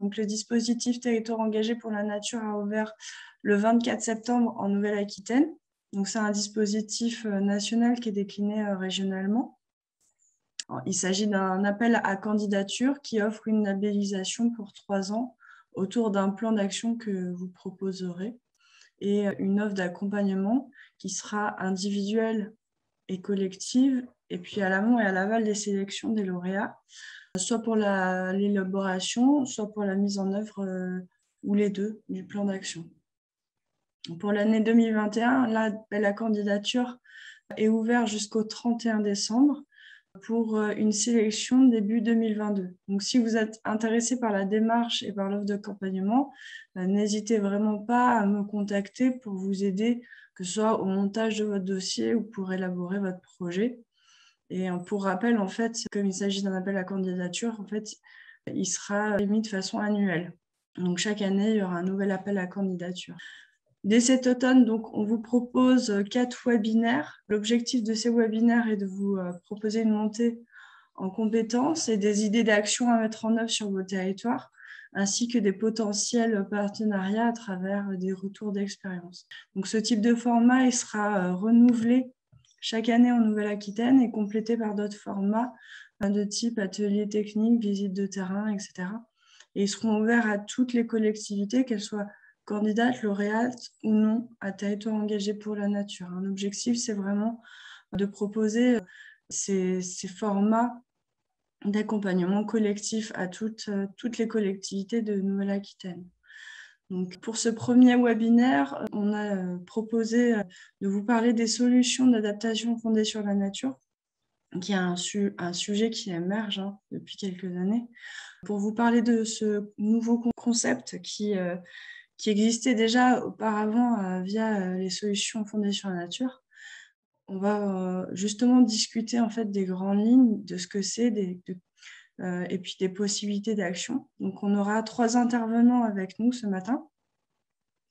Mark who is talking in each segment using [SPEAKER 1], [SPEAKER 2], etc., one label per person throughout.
[SPEAKER 1] Donc, le dispositif Territoire engagé pour la nature a ouvert le 24 septembre en Nouvelle-Aquitaine. Donc, c'est un dispositif national qui est décliné régionalement. Il s'agit d'un appel à candidature qui offre une labellisation pour 3 ans autour d'un plan d'action que vous proposerez et une offre d'accompagnement qui sera individuelle et collective, et puis à l'amont et à l'aval des sélections des lauréats, soit pour l'élaboration, soit pour la mise en œuvre ou les deux du plan d'action. Pour l'année 2021, l'appel à candidature est ouvert jusqu'au 31 décembre pour une sélection début 2022. Donc, si vous êtes intéressé par la démarche et par l'offre d'accompagnement, n'hésitez vraiment pas à me contacter pour vous aider, que ce soit au montage de votre dossier ou pour élaborer votre projet. Et pour rappel, en fait, comme il s'agit d'un appel à candidature, en fait, il sera émis de façon annuelle. Donc, chaque année, il y aura un nouvel appel à candidature. Dès cet automne, donc, on vous propose 4 webinaires. L'objectif de ces webinaires est de vous proposer une montée en compétences et des idées d'action à mettre en œuvre sur vos territoires, ainsi que des potentiels partenariats à travers des retours d'expérience. Donc, ce type de format, il sera renouvelé chaque année en Nouvelle-Aquitaine et complété par d'autres formats de type ateliers techniques, visites de terrain, etc. Et ils seront ouverts à toutes les collectivités, qu'elles soient candidates, lauréates ou non, à territoire engagé pour la nature. L'objectif, c'est vraiment de proposer ces formats d'accompagnement collectif à toutes les collectivités de Nouvelle-Aquitaine. Donc, pour ce premier webinaire, on a proposé de vous parler des solutions d'adaptation fondées sur la nature, qui est un sujet qui émerge depuis quelques années. Pour vous parler de ce nouveau concept qui existait déjà auparavant via les solutions fondées sur la nature, on va justement discuter en fait des grandes lignes, de ce que c'est, et puis des possibilités d'action. Donc, on aura 3 intervenants avec nous ce matin.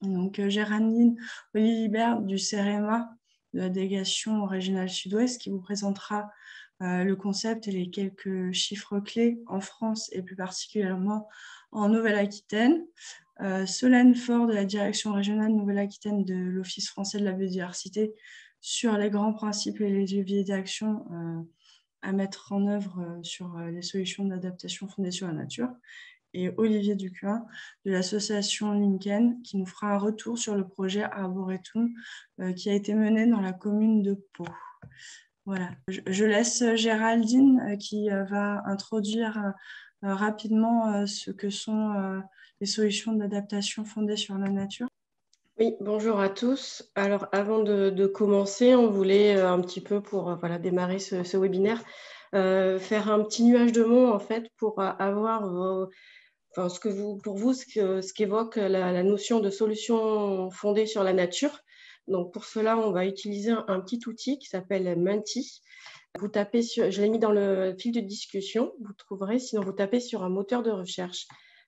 [SPEAKER 1] Donc, Géraldine Olivibert du CEREMA, de la délégation régionale sud-ouest, qui vous présentera le concept et les quelques chiffres clés en France et plus particulièrement en Nouvelle-Aquitaine. Solène Faure de la direction régionale Nouvelle-Aquitaine de l'Office français de la biodiversité sur les grands principes et les leviers d'action à mettre en œuvre sur les solutions d'adaptation fondées sur la nature. Et Olivier Ducuin de l'association Lincoln qui nous fera un retour sur le projet Arboretum qui a été mené dans la commune de Pau. Voilà. Je laisse Géraldine qui va introduire rapidement ce que sont les solutions d'adaptation fondées sur la nature.
[SPEAKER 2] Oui, bonjour à tous. Alors, avant de commencer, on voulait un petit peu, pour démarrer ce webinaire, faire un petit nuage de mots, en fait, pour avoir ce qu'évoque la notion de solution fondée sur la nature. Donc, pour cela, on va utiliser un petit outil qui s'appelle Menti. Vous tapez je l'ai mis dans le fil de discussion, vous trouverez, sinon vous tapez sur un moteur de recherche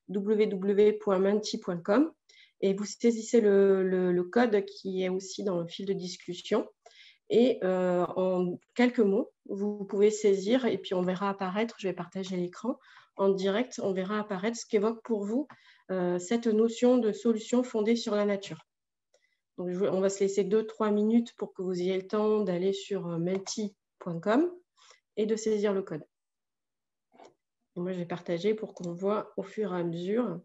[SPEAKER 2] www.menti.com et vous saisissez le code qui est aussi dans le fil de discussion. Et en quelques mots, vous pouvez saisir et puis on verra apparaître, je vais partager l'écran en direct, on verra apparaître ce qu'évoque pour vous cette notion de solution fondée sur la nature. Donc, on va se laisser 2-3 minutes pour que vous ayez le temps d'aller sur menti.com et de saisir le code. Et moi, je vais partager pour qu'on voit au fur et à mesure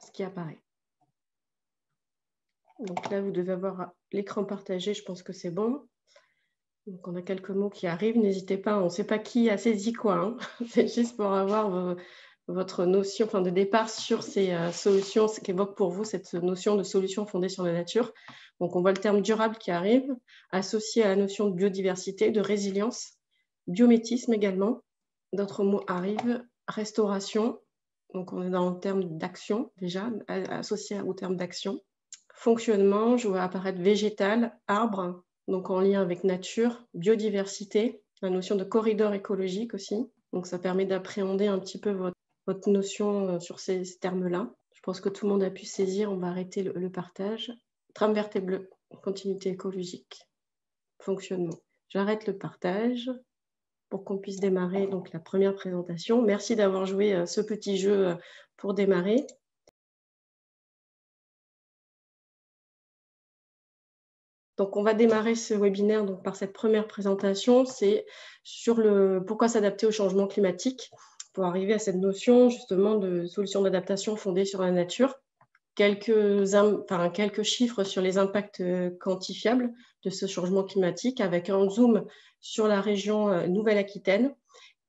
[SPEAKER 2] ce qui apparaît. Donc là, vous devez avoir l'écran partagé, je pense que c'est bon. Donc, on a quelques mots qui arrivent, n'hésitez pas, on ne sait pas qui a saisi quoi. C'est juste pour avoir votre notion de départ sur ces solutions, ce qu'évoque pour vous cette notion de solution fondée sur la nature. Donc, on voit le terme durable qui arrive, associé à la notion de biodiversité, de résilience, biométisme également. D'autres mots arrivent, restauration, donc on est dans le terme d'action déjà, associé au terme d'action. Fonctionnement, je vois apparaître végétal, arbre, donc en lien avec nature, biodiversité, la notion de corridor écologique aussi. Donc ça permet d'appréhender un petit peu votre notion sur ces termes-là. Je pense que tout le monde a pu saisir, on va arrêter le partage. Trame verte et bleue, continuité écologique, fonctionnement. J'arrête le partage. pour qu'on puisse démarrer donc, la première présentation. Merci d'avoir joué ce petit jeu pour démarrer. Donc, on va démarrer ce webinaire donc, par cette première présentation. C'est sur pourquoi s'adapter au changement climatique, pour arriver à cette notion justement de solutions d'adaptation fondées sur la nature. Quelques chiffres sur les impacts quantifiables de ce changement climatique avec un zoom sur la région Nouvelle-Aquitaine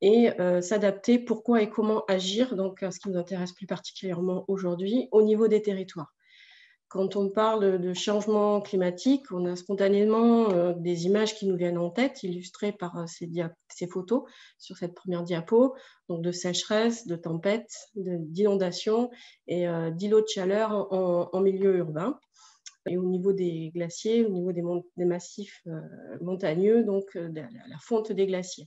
[SPEAKER 2] et s'adapter, pourquoi et comment agir, donc ce qui nous intéresse plus particulièrement aujourd'hui au niveau des territoires. Quand on parle de changement climatique, on a spontanément des images qui nous viennent en tête, illustrées par ces photos sur cette première diapo, donc de sécheresse, de tempêtes, d'inondations et d'îlots de chaleur en milieu urbain. Et au niveau des glaciers, au niveau des massifs montagneux, donc de la fonte des glaciers.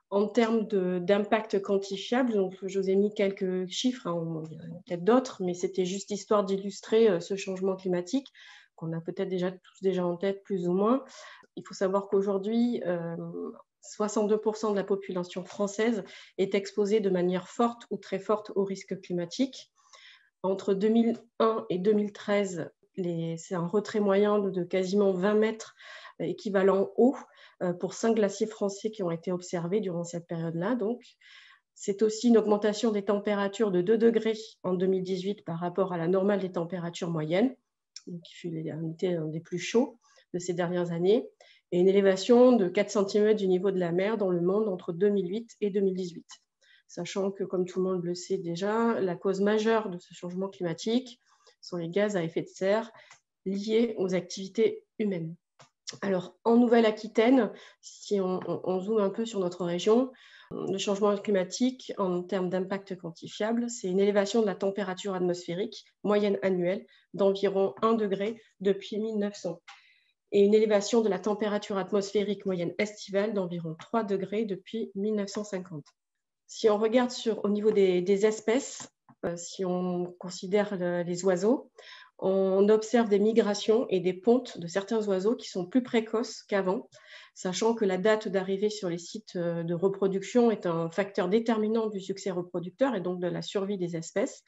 [SPEAKER 2] En termes d'impact quantifiable, donc je vous ai mis quelques chiffres, hein, il y en a peut-être d'autres, mais c'était juste histoire d'illustrer ce changement climatique qu'on a peut-être tous déjà en tête, plus ou moins. Il faut savoir qu'aujourd'hui, 62% de la population française est exposée de manière forte ou très forte au risque climatique. Entre 2001 et 2013, c'est un retrait moyen de quasiment 20 mètres équivalent eau pour 5 glaciers français qui ont été observés durant cette période-là. Donc, c'est aussi une augmentation des températures de 2 degrés en 2018 par rapport à la normale des températures moyennes, qui fut l'été un des plus chauds de ces dernières années, et une élévation de 4 cm du niveau de la mer dans le monde entre 2008 et 2018. Sachant que, comme tout le monde le sait déjà, la cause majeure de ce changement climatique sont les gaz à effet de serre liés aux activités humaines. Alors, en Nouvelle-Aquitaine, si on zoome un peu sur notre région, le changement climatique, en termes d'impact quantifiable, c'est une élévation de la température atmosphérique moyenne annuelle d'environ 1 degré depuis 1900 et une élévation de la température atmosphérique moyenne estivale d'environ 3 degrés depuis 1950. Si on regarde au niveau des espèces, si on considère les oiseaux, on observe des migrations et des pontes de certains oiseaux qui sont plus précoces qu'avant, sachant que la date d'arrivée sur les sites de reproduction est un facteur déterminant du succès reproducteur et donc de la survie des espèces.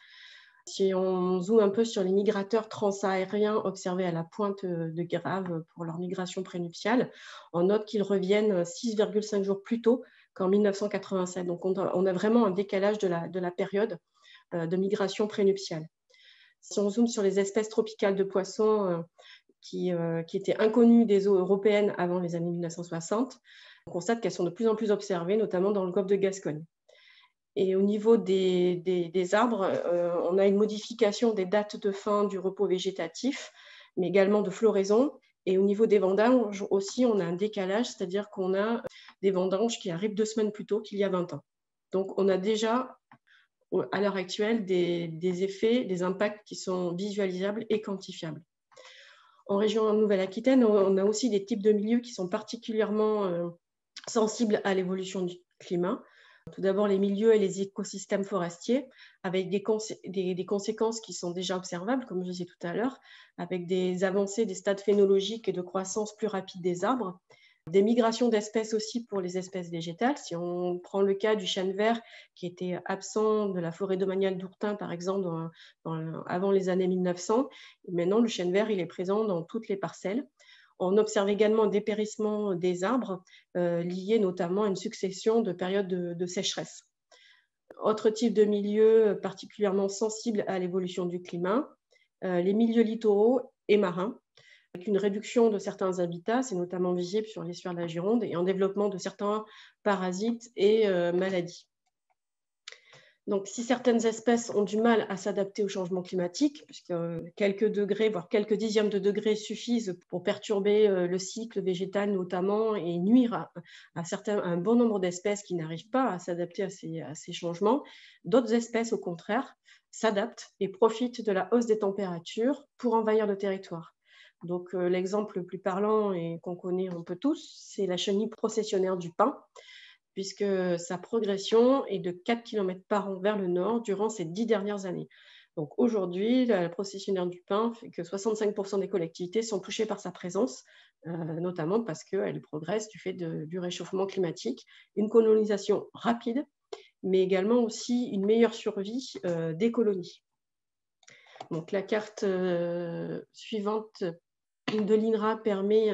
[SPEAKER 2] Si on zoome un peu sur les migrateurs transsahariens observés à la pointe de Grave pour leur migration prénuptiale, on note qu'ils reviennent 6,5 jours plus tôt qu'en 1987. Donc on a vraiment un décalage de la période de migration prénuptiale. Si on zoome sur les espèces tropicales de poissons qui étaient inconnues des eaux européennes avant les années 1960, on constate qu'elles sont de plus en plus observées, notamment dans le golfe de Gascogne. Et au niveau des arbres, on a une modification des dates de fin du repos végétatif, mais également de floraison. Et au niveau des vendanges aussi, on a un décalage, c'est-à-dire qu'on a des vendanges qui arrivent 2 semaines plus tôt qu'il y a 20 ans. Donc, on a déjà à l'heure actuelle des effets, des impacts qui sont visualisables et quantifiables. En région Nouvelle-Aquitaine, on a aussi des types de milieux qui sont particulièrement sensibles à l'évolution du climat. Tout d'abord, les milieux et les écosystèmes forestiers, avec des conséquences qui sont déjà observables, comme je disais tout à l'heure, avec des avancées des stades phénologiques et de croissance plus rapide des arbres. Des migrations d'espèces aussi pour les espèces végétales. Si on prend le cas du chêne vert qui était absent de la forêt domaniale d'Ourtin, par exemple, avant les années 1900, maintenant le chêne vert il est présent dans toutes les parcelles. On observe également un dépérissement des arbres lié notamment à une succession de périodes de sécheresse. Autre type de milieu particulièrement sensible à l'évolution du climat, les milieux littoraux et marins, avec une réduction de certains habitats, c'est notamment visible sur l'estuaire de la Gironde, et en développement de certains parasites et maladies. Donc, si certaines espèces ont du mal à s'adapter au changement climatique, puisque quelques degrés, voire quelques dixièmes de degrés suffisent pour perturber le cycle végétal notamment et nuire à un bon nombre d'espèces qui n'arrivent pas à s'adapter à ces changements, d'autres espèces, au contraire, s'adaptent et profitent de la hausse des températures pour envahir le territoire. Donc, l'exemple le plus parlant et qu'on connaît un peu tous, c'est la chenille processionnaire du pin, puisque sa progression est de 4 km par an vers le nord durant ces 10 dernières années. Donc aujourd'hui, la processionnaire du pain fait que 65% des collectivités sont touchées par sa présence, notamment parce qu'elle progresse du fait du réchauffement climatique, une colonisation rapide, mais également aussi une meilleure survie des colonies. Donc la carte suivante de l'INRA permet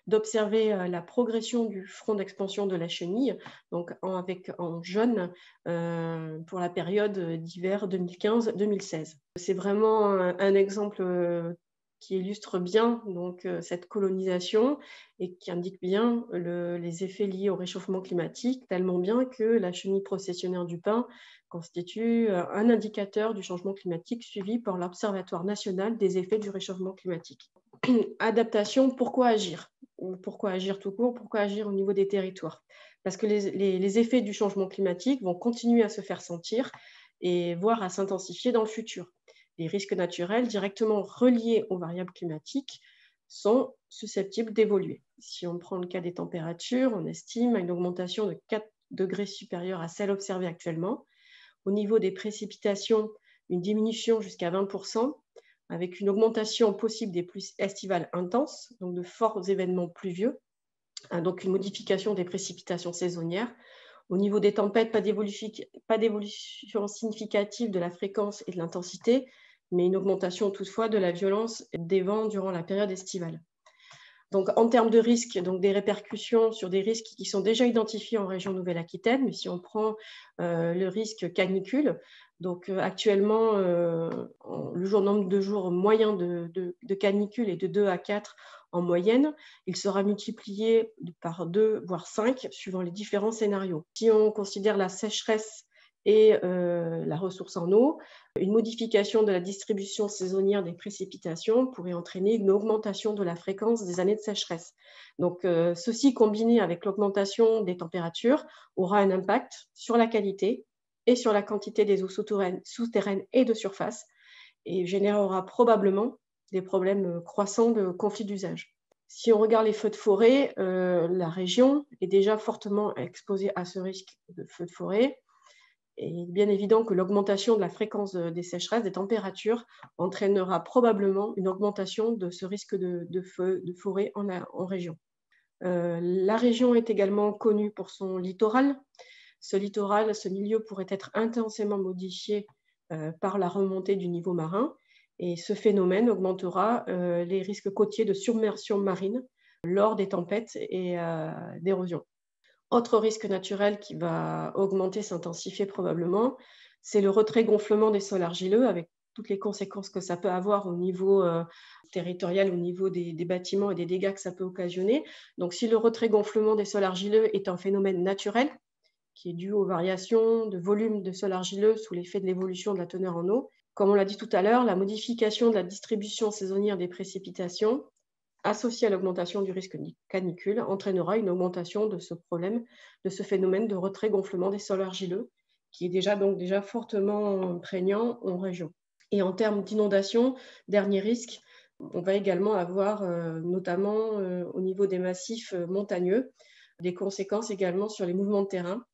[SPEAKER 2] d'observer la progression du front d'expansion de la chenille, donc en jaune pour la période d'hiver 2015-2016. C'est vraiment un exemple qui illustre bien donc, cette colonisation et qui indique bien les effets liés au réchauffement climatique, tellement bien que la chenille processionnaire du pain constitue un indicateur du changement climatique suivi par l'Observatoire national des effets du réchauffement climatique. Adaptation, pourquoi agir? Pourquoi agir tout court? Pourquoi agir au niveau des territoires? Parce que les effets du changement climatique vont continuer à se faire sentir et voire à s'intensifier dans le futur. Les risques naturels directement reliés aux variables climatiques sont susceptibles d'évoluer. Si on prend le cas des températures, on estime à une augmentation de 4 degrés supérieure à celle observée actuellement. Au niveau des précipitations, une diminution jusqu'à 20%, avec une augmentation possible des pluies estivales intenses, donc de forts événements pluvieux, donc une modification des précipitations saisonnières. Au niveau des tempêtes, pas d'évolution significative de la fréquence et de l'intensité, mais une augmentation toutefois de la violence des vents durant la période estivale. Donc, en termes de risques, donc des répercussions sur des risques qui sont déjà identifiés en région Nouvelle-Aquitaine, mais si on prend le risque canicule, donc actuellement, le nombre de jours moyen de canicule est de 2 à 4 en moyenne. Il sera multiplié par 2, voire 5, suivant les différents scénarios. Si on considère la sécheresse et la ressource en eau, une modification de la distribution saisonnière des précipitations pourrait entraîner une augmentation de la fréquence des années de sécheresse. Donc, ceci combiné avec l'augmentation des températures aura un impact sur la qualité et sur la quantité des eaux souterraines et de surface et générera probablement des problèmes croissants de conflits d'usage. Si on regarde les feux de forêt, la région est déjà fortement exposée à ce risque de feux de forêt. Et il est bien évident que l'augmentation de la fréquence des sécheresses, des températures, entraînera probablement une augmentation de ce risque de feu de forêt en région. La région est également connue pour son littoral. Ce littoral, ce milieu pourrait être intensément modifié par la remontée du niveau marin et ce phénomène augmentera les risques côtiers de submersion marine lors des tempêtes et d'érosion. Autre risque naturel qui va augmenter, s'intensifier probablement, c'est le retrait-gonflement des sols argileux avec toutes les conséquences que ça peut avoir au niveau territorial, au niveau des bâtiments et des dégâts que ça peut occasionner. Donc, si le retrait-gonflement des sols argileux est un phénomène naturel, qui est dû aux variations de volume de sol argileux sous l'effet de l'évolution de la teneur en eau, comme on l'a dit tout à l'heure, la modification de la distribution saisonnière des précipitations associée à l'augmentation du risque canicule entraînera une augmentation de ce problème, de ce phénomène de retrait-gonflement des sols argileux, qui est déjà fortement prégnant en région. Et en termes d'inondation, dernier risque, on va également avoir, notamment au niveau des massifs montagneux, des conséquences également sur les mouvements de terrain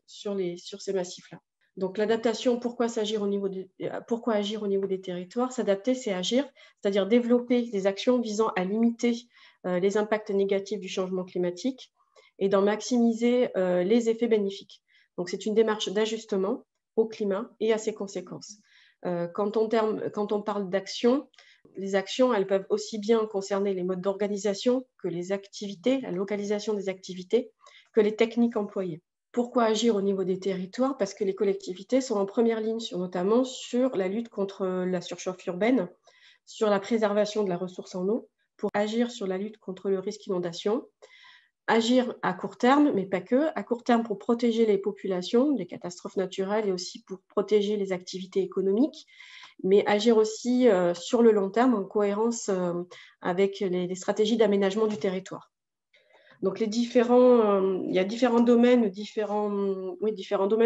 [SPEAKER 2] sur ces massifs-là. Donc l'adaptation, pourquoi agir au niveau des territoires? S'adapter, c'est agir, c'est-à-dire développer des actions visant à limiter les impacts négatifs du changement climatique et d'en maximiser les effets bénéfiques. Donc c'est une démarche d'ajustement au climat et à ses conséquences. Quand on parle d'action, les actions, elles peuvent aussi bien concerner les modes d'organisation que les activités, la localisation des activités, que les techniques employées. Pourquoi agir au niveau des territoires? Parce que les collectivités sont en première ligne, notamment sur la lutte contre la surchauffe urbaine, sur la préservation de la ressource en eau, pour agir sur la lutte contre le risque d'inondation, agir à court terme, mais pas que, à court terme pour protéger les populations des catastrophes naturelles et aussi pour protéger les activités économiques, mais agir aussi sur le long terme en cohérence avec les stratégies d'aménagement du territoire. Donc il y a différents domaines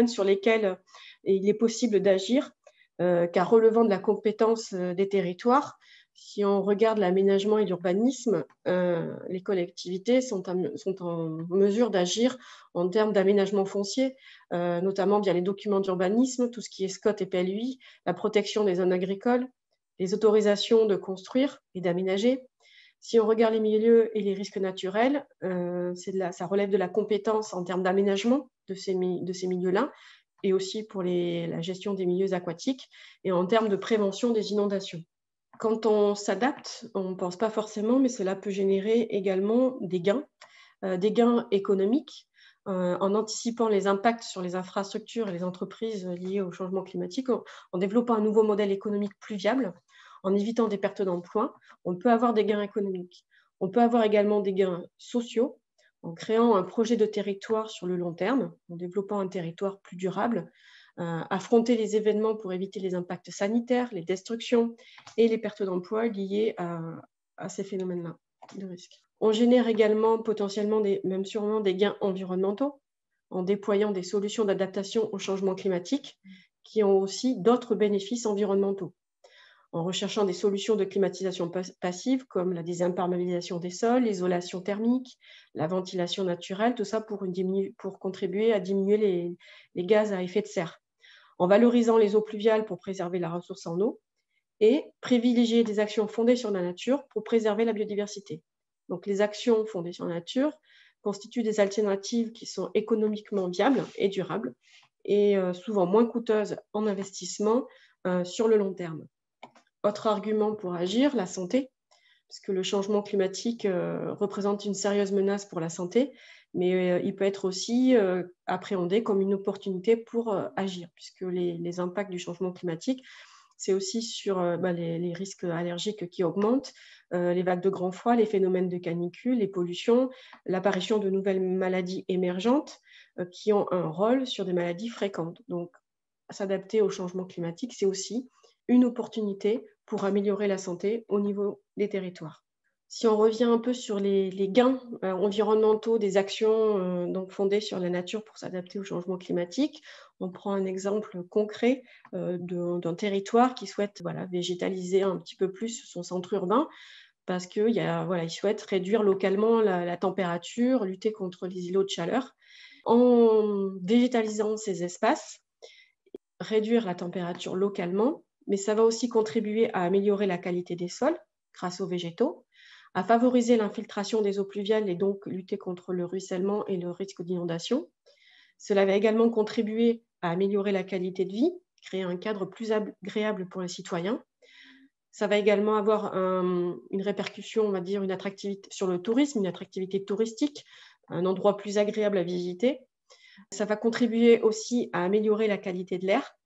[SPEAKER 2] sur lesquels il est possible d'agir, car relevant de la compétence des territoires, Si on regarde l'aménagement et l'urbanisme, les collectivités sont en mesure d'agir en termes d'aménagement foncier, notamment via les documents d'urbanisme, tout ce qui est SCOT et PLUI, la protection des zones agricoles, les autorisations de construire et d'aménager. Si on regarde les milieux et les risques naturels, ça relève de la compétence en termes d'aménagement de ces milieux-là, et aussi pour la gestion des milieux aquatiques, et en termes de prévention des inondations. Quand on s'adapte, on ne pense pas forcément, mais cela peut générer également des gains économiques, en anticipant les impacts sur les infrastructures et les entreprises liées au changement climatique, en développant un nouveau modèle économique plus viable, en évitant des pertes d'emplois. On peut avoir des gains économiques. On peut avoir également des gains sociaux, en créant un projet de territoire sur le long terme, en développant un territoire plus durable, affronter les événements pour éviter les impacts sanitaires, les destructions et les pertes d'emplois liées à ces phénomènes-là de risque. On génère également potentiellement, même sûrement, des gains environnementaux en déployant des solutions d'adaptation au changement climatique qui ont aussi d'autres bénéfices environnementaux, en recherchant des solutions de climatisation passive comme la désimperméabilisation des sols, l'isolation thermique, la ventilation naturelle, tout ça pour contribuer à diminuer les gaz à effet de serre, en valorisant les eaux pluviales pour préserver la ressource en eau et privilégier des actions fondées sur la nature pour préserver la biodiversité. Donc les actions fondées sur la nature constituent des alternatives qui sont économiquement viables et durables et souvent moins coûteuses en investissement sur le long terme. Autre argument pour agir, la santé, puisque le changement climatique représente une sérieuse menace pour la santé, mais il peut être aussi appréhendé comme une opportunité pour agir, puisque les impacts du changement climatique, c'est aussi sur les risques allergiques qui augmentent, les vagues de grand froid, les phénomènes de canicule, les pollutions, l'apparition de nouvelles maladies émergentes qui ont un rôle sur des maladies fréquentes. Donc, s'adapter au changement climatique, c'est aussi une opportunité pour améliorer la santé au niveau des territoires. Si on revient un peu sur les gains environnementaux des actions donc fondées sur la nature pour s'adapter au changement climatique, on prend un exemple concret d'un territoire qui souhaite végétaliser un petit peu plus son centre urbain parce qu'il souhaite réduire localement la température, lutter contre les îlots de chaleur. En végétalisant ces espaces, réduire la température localement, mais ça va aussi contribuer à améliorer la qualité des sols grâce aux végétaux, à favoriser l'infiltration des eaux pluviales et donc lutter contre le ruissellement et le risque d'inondation. Cela va également contribuer à améliorer la qualité de vie, créer un cadre plus agréable pour les citoyens. Ça va également avoir une répercussion, on va dire, une attractivité sur le tourisme, une attractivité touristique, un endroit plus agréable à visiter. Ça va contribuer aussi à améliorer la qualité de l'air.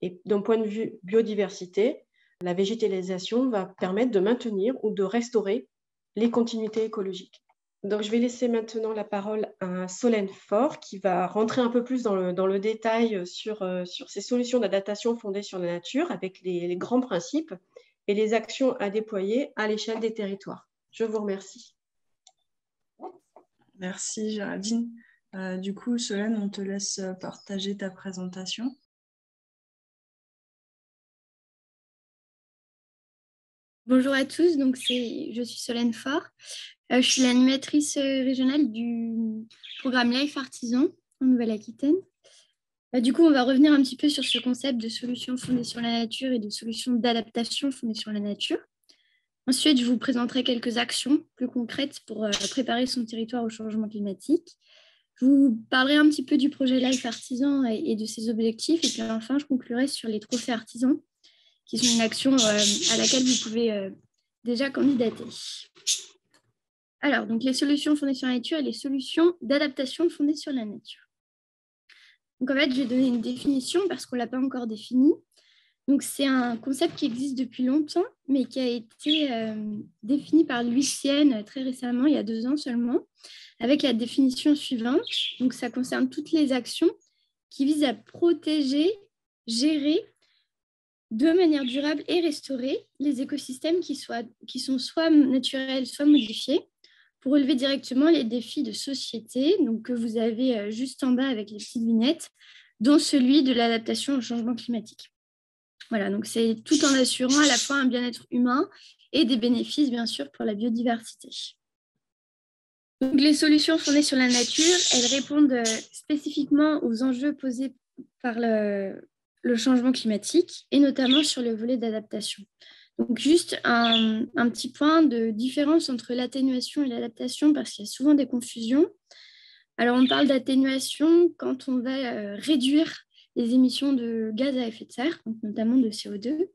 [SPEAKER 2] Et d'un point de vue biodiversité, la végétalisation va permettre de maintenir ou de restaurer les continuités écologiques. Donc, je vais laisser maintenant la parole à Solène Faure qui va rentrer un peu plus dans le détail sur ces solutions d'adaptation fondées sur la nature avec les grands principes et les actions à déployer à l'échelle des territoires. Je vous remercie.
[SPEAKER 1] Merci Géraldine. Du coup, Solène, on te laisse partager ta présentation.
[SPEAKER 3] Bonjour à tous, donc je suis Solène Faure. Je suis l'animatrice régionale du programme Life Artisan en Nouvelle-Aquitaine. Du coup, on va revenir un petit peu sur ce concept de solutions fondées sur la nature et de solutions d'adaptation fondées sur la nature. Ensuite, je vous présenterai quelques actions plus concrètes pour préparer son territoire au changement climatique. Je vous parlerai un petit peu du projet Life Artisan et de ses objectifs. Et puis enfin, je conclurai sur les trophées artisans, qui sont une action à laquelle vous pouvez déjà candidater. Alors, donc les solutions fondées sur la nature et les solutions d'adaptation fondées sur la nature. Donc en fait, je vais donner une définition parce qu'on ne l'a pas encore définie. Donc c'est un concept qui existe depuis longtemps, mais qui a été défini par Louis Sienne très récemment, il y a 2 ans seulement, avec la définition suivante. Donc ça concerne toutes les actions qui visent à protéger, gérer, de manière durable et restaurer les écosystèmes qui sont soit naturels, soit modifiés, pour relever directement les défis de société, donc que vous avez juste en bas avec les petites vignettes, dont celui de l'adaptation au changement climatique. Voilà, donc c'est tout en assurant à la fois un bien-être humain et des bénéfices, bien sûr, pour la biodiversité. Donc, les solutions fondées sur la nature, elles répondent spécifiquement aux enjeux posés par le changement climatique et notamment sur le volet d'adaptation. Donc, juste un petit point de différence entre l'atténuation et l'adaptation parce qu'il y a souvent des confusions. Alors, on parle d'atténuation quand on va réduire les émissions de gaz à effet de serre, donc notamment de CO2.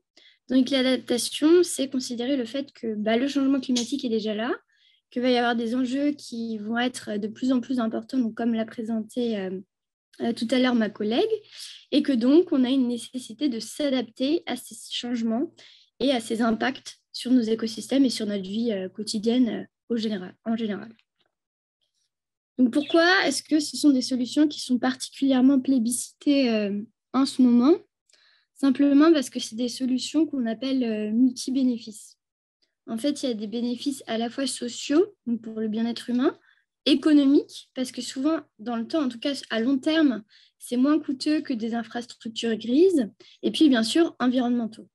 [SPEAKER 3] Donc, l'adaptation, c'est considérer le fait que le changement climatique est déjà là, qu'il va y avoir des enjeux qui vont être de plus en plus importants, donc comme l'a présenté tout à l'heure ma collègue, et que donc on a une nécessité de s'adapter à ces changements et à ces impacts sur nos écosystèmes et sur notre vie quotidienne en général. Donc pourquoi est-ce que ce sont des solutions qui sont particulièrement plébiscitées en ce moment? Simplement parce que c'est des solutions qu'on appelle multi-bénéfices. En fait, il y a des bénéfices à la fois sociaux, donc pour le bien-être humain, économiques, parce que souvent, dans le temps, en tout cas à long terme, c'est moins coûteux que des infrastructures grises, et puis bien sûr, environnementaux.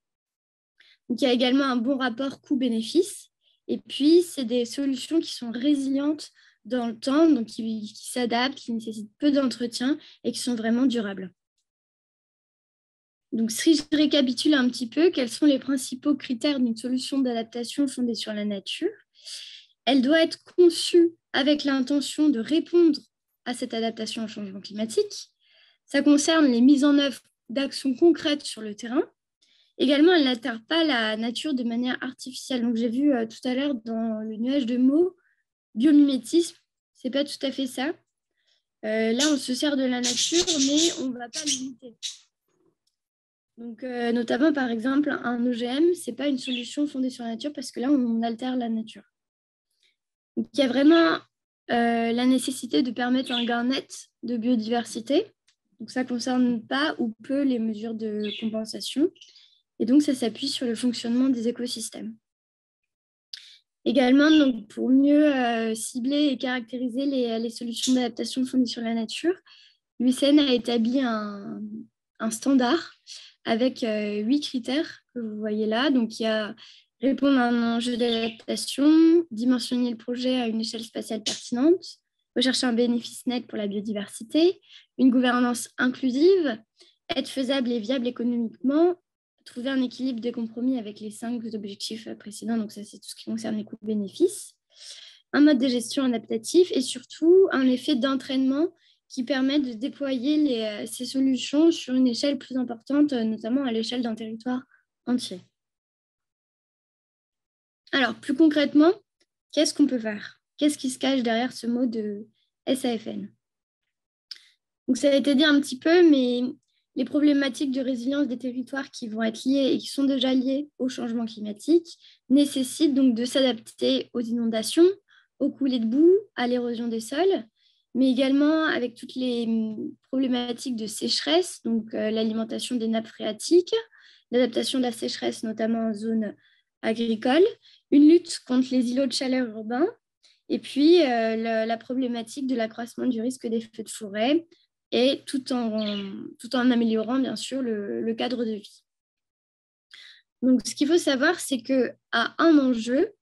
[SPEAKER 3] Donc, il y a également un bon rapport coût-bénéfice, et puis c'est des solutions qui sont résilientes dans le temps, donc qui s'adaptent, qui nécessitent peu d'entretien et qui sont vraiment durables. Donc, si je récapitule un petit peu, quels sont les principaux critères d'une solution d'adaptation fondée sur la nature? Elle doit être conçue avec l'intention de répondre à cette adaptation au changement climatique. Ça concerne les mises en œuvre d'actions concrètes sur le terrain. Également, elle n'altère pas la nature de manière artificielle. Donc, j'ai vu tout à l'heure dans le nuage de mots, biomimétisme, ce n'est pas tout à fait ça. Là, on se sert de la nature, mais on ne va pas l'imiter. Donc, notamment, par exemple, un OGM, ce n'est pas une solution fondée sur la nature parce que là, on altère la nature. Donc, il y a vraiment la nécessité de permettre un gain net de biodiversité. Donc, ça ne concerne pas ou peu les mesures de compensation. Et donc, ça s'appuie sur le fonctionnement des écosystèmes. Également, donc, pour mieux cibler et caractériser les solutions d'adaptation fondées sur la nature, l'UICN a établi un standard avec 8 critères que vous voyez là. Donc, il y a répondre à un enjeu d'adaptation, dimensionner le projet à une échelle spatiale pertinente, rechercher un bénéfice net pour la biodiversité, une gouvernance inclusive, être faisable et viable économiquement, trouver un équilibre de compromis avec les 5 objectifs précédents, donc ça c'est tout ce qui concerne les coûts-bénéfices, un mode de gestion adaptatif et surtout un effet d'entraînement qui permet de déployer ces solutions sur une échelle plus importante, notamment à l'échelle d'un territoire entier. Alors, plus concrètement, qu'est-ce qu'on peut faire? Qu'est-ce qui se cache derrière ce mot de SAFN? Donc, ça a été dit un petit peu, mais les problématiques de résilience des territoires qui vont être liées et qui sont déjà liées au changement climatique nécessitent donc de s'adapter aux inondations, aux coulées de boue, à l'érosion des sols, mais également avec toutes les problématiques de sécheresse, donc l'alimentation des nappes phréatiques, l'adaptation de la sécheresse, notamment en zone agricole, une lutte contre les îlots de chaleur urbains, et puis la problématique de l'accroissement du risque des feux de forêt, et tout en améliorant, bien sûr, le cadre de vie. Donc, ce qu'il faut savoir, c'est qu'à un enjeu,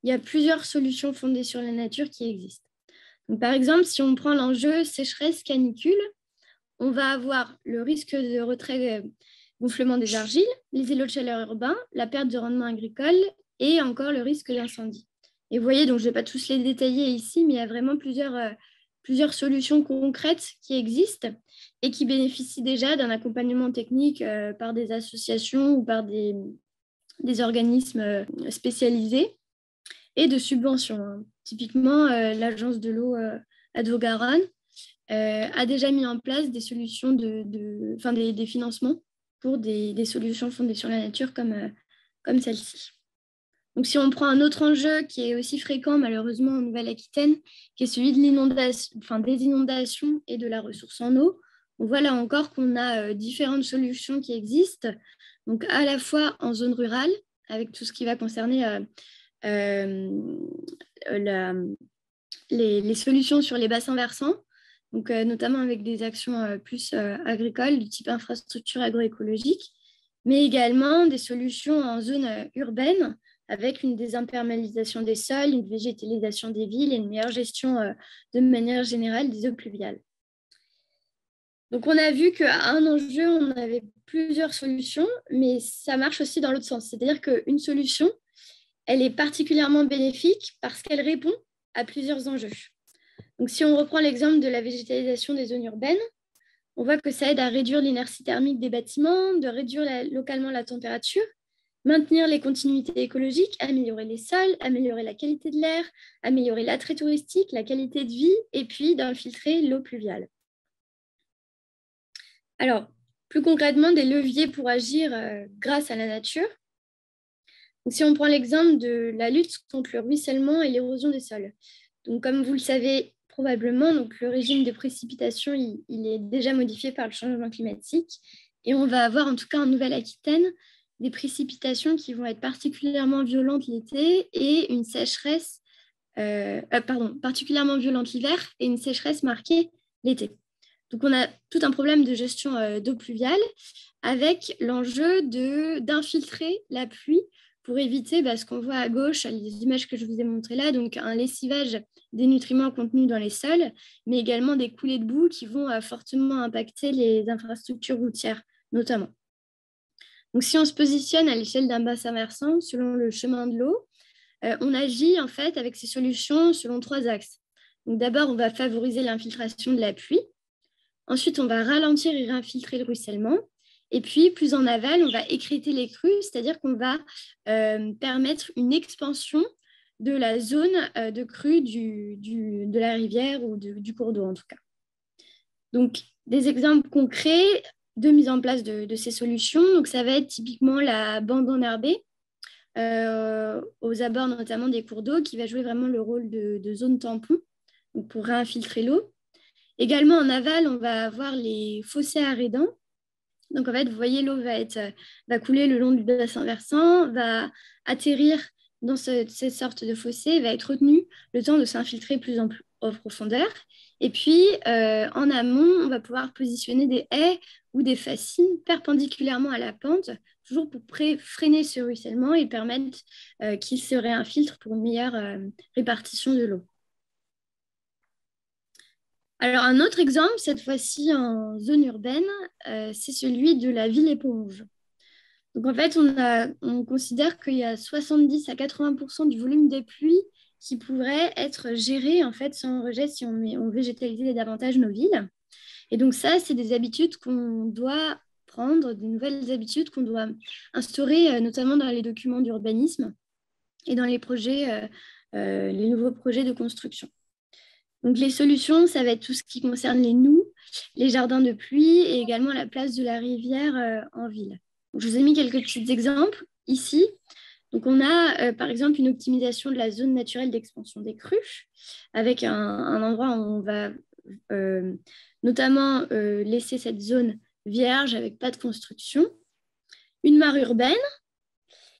[SPEAKER 3] il y a plusieurs solutions fondées sur la nature qui existent. Donc, par exemple, si on prend l'enjeu sécheresse-canicule, on va avoir le risque de retrait gonflement des argiles, les îlots de chaleur urbains, la perte de rendement agricole et encore le risque d'incendie. Et vous voyez, donc je ne vais pas tous les détailler ici, mais il y a vraiment plusieurs solutions concrètes qui existent et qui bénéficient déjà d'un accompagnement technique par des associations ou par des organismes spécialisés et de subventions. Typiquement, l'agence de l'eau Adour-Garonne a déjà mis en place des solutions des financements pour des solutions fondées sur la nature comme celle-ci. Donc, si on prend un autre enjeu qui est aussi fréquent, malheureusement, en Nouvelle-Aquitaine, qui est celui des inondations et de la ressource en eau, on voit là encore qu'on a différentes solutions qui existent, donc à la fois en zone rurale, avec tout ce qui va concerner les solutions sur les bassins versants, donc notamment avec des actions plus agricoles du type infrastructure agroécologique, mais également des solutions en zone urbaine avec une désimperméabilisation des sols, une végétalisation des villes et une meilleure gestion de manière générale des eaux pluviales. Donc, on a vu qu'à un enjeu, on avait plusieurs solutions, mais ça marche aussi dans l'autre sens. C'est-à-dire qu'une solution, elle est particulièrement bénéfique parce qu'elle répond à plusieurs enjeux. Donc, si on reprend l'exemple de la végétalisation des zones urbaines, on voit que ça aide à réduire l'inertie thermique des bâtiments, de réduire localement la température, maintenir les continuités écologiques, améliorer les sols, améliorer la qualité de l'air, améliorer l'attrait touristique, la qualité de vie, et puis d'infiltrer l'eau pluviale. Alors, plus concrètement, des leviers pour agir grâce à la nature. Donc, si on prend l'exemple de la lutte contre le ruissellement et l'érosion des sols. Donc, comme vous le savez probablement, donc, le régime de précipitation, il est déjà modifié par le changement climatique. Et on va avoir, en tout cas en Nouvelle-Aquitaine, des précipitations qui vont être particulièrement violentes l'été et une sécheresse, particulièrement violente l'hiver et une sécheresse marquée l'été. Donc, on a tout un problème de gestion d'eau pluviale avec l'enjeu d'infiltrer la pluie pour éviter ce qu'on voit à gauche, les images que je vous ai montrées là, donc un lessivage des nutriments contenus dans les sols, mais également des coulées de boue qui vont fortement impacter les infrastructures routières, notamment. Donc, si on se positionne à l'échelle d'un bassin versant, selon le chemin de l'eau, on agit en fait avec ces solutions selon 3 axes. Donc, d'abord, on va favoriser l'infiltration de la pluie. Ensuite, on va ralentir et réinfiltrer le ruissellement. Et puis, plus en aval, on va écrêter les crues, c'est-à-dire qu'on va permettre une expansion de la zone de crue de la rivière ou du cours d'eau, en tout cas. Donc, des exemples concrets de mise en place de ces solutions. Donc, ça va être typiquement la bande enherbée, aux abords notamment des cours d'eau, qui va jouer vraiment le rôle de zone tampon donc pour réinfiltrer l'eau. Également, en aval, on va avoir les fossés arrédants. Donc, en fait, vous voyez, l'eau va couler le long du bassin versant, va atterrir dans cette sorte de fossé, va être retenue le temps de s'infiltrer plus en profondeur. Et puis, en amont, on va pouvoir positionner des haies ou des fascines perpendiculairement à la pente, toujours pour freiner ce ruissellement et permettre qu'il se réinfiltre pour une meilleure répartition de l'eau. Alors, un autre exemple, cette fois-ci en zone urbaine, c'est celui de la ville éponge. Donc, en fait, on considère qu'il y a 70 à 80% du volume des pluies qui pourrait être géré en fait, sans rejet si on végétalisait davantage nos villes. Et donc, ça, c'est des habitudes qu'on doit prendre, des nouvelles habitudes qu'on doit instaurer, notamment dans les documents d'urbanisme et dans les nouveaux projets de construction. Donc, les solutions, ça va être tout ce qui concerne les noues, les jardins de pluie et également la place de la rivière en ville. Donc, je vous ai mis quelques petits exemples ici. Donc, on a par exemple une optimisation de la zone naturelle d'expansion des crues avec un endroit où on va notamment laisser cette zone vierge avec pas de construction. Une mare urbaine.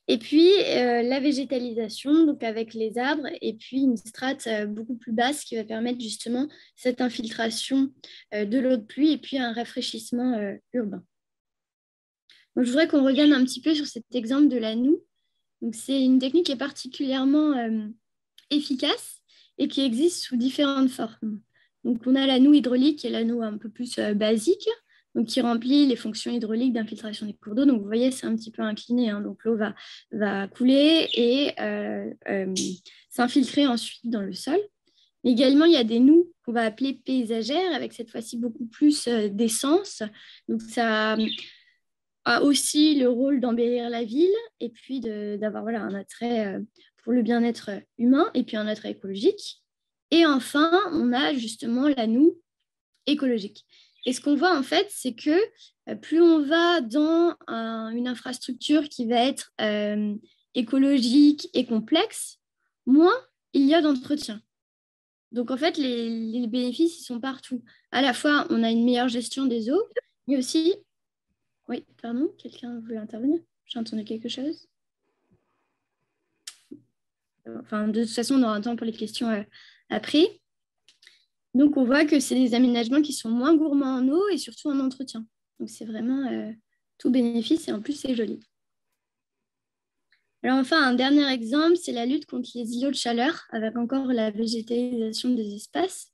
[SPEAKER 3] Et puis, la végétalisation, donc avec les arbres, et puis une strate beaucoup plus basse qui va permettre justement cette infiltration de l'eau de pluie et puis un rafraîchissement urbain. Donc, je voudrais qu'on revienne un petit peu sur cet exemple de la noue. Donc, c'est une technique qui est particulièrement efficace et qui existe sous différentes formes. Donc, on a la noue hydraulique qui est la noue un peu plus basique, donc qui remplit les fonctions hydrauliques d'infiltration des cours d'eau. Donc, vous voyez, c'est un petit peu incliné. Hein. Donc, l'eau va couler et s'infiltrer ensuite dans le sol. Mais également, il y a des noues qu'on va appeler paysagères, avec cette fois-ci beaucoup plus d'essence. Donc, ça a aussi le rôle d'embellir la ville et puis d'avoir un attrait pour le bien-être humain et puis un attrait écologique. Et enfin, on a justement la noue écologique. Et ce qu'on voit, en fait, c'est que plus on va dans une infrastructure qui va être écologique et complexe, moins il y a d'entretien. Donc, en fait, les bénéfices, ils sont partout. À la fois, on a une meilleure gestion des eaux, mais aussi... Oui, pardon, quelqu'un voulait intervenir? J'ai entendu quelque chose. Enfin, de toute façon, on aura un temps pour les questions après. Donc, on voit que c'est des aménagements qui sont moins gourmands en eau et surtout en entretien. Donc, c'est vraiment tout bénéfice et en plus, c'est joli. Alors enfin, un dernier exemple, c'est la lutte contre les îlots de chaleur, avec encore la végétalisation des espaces.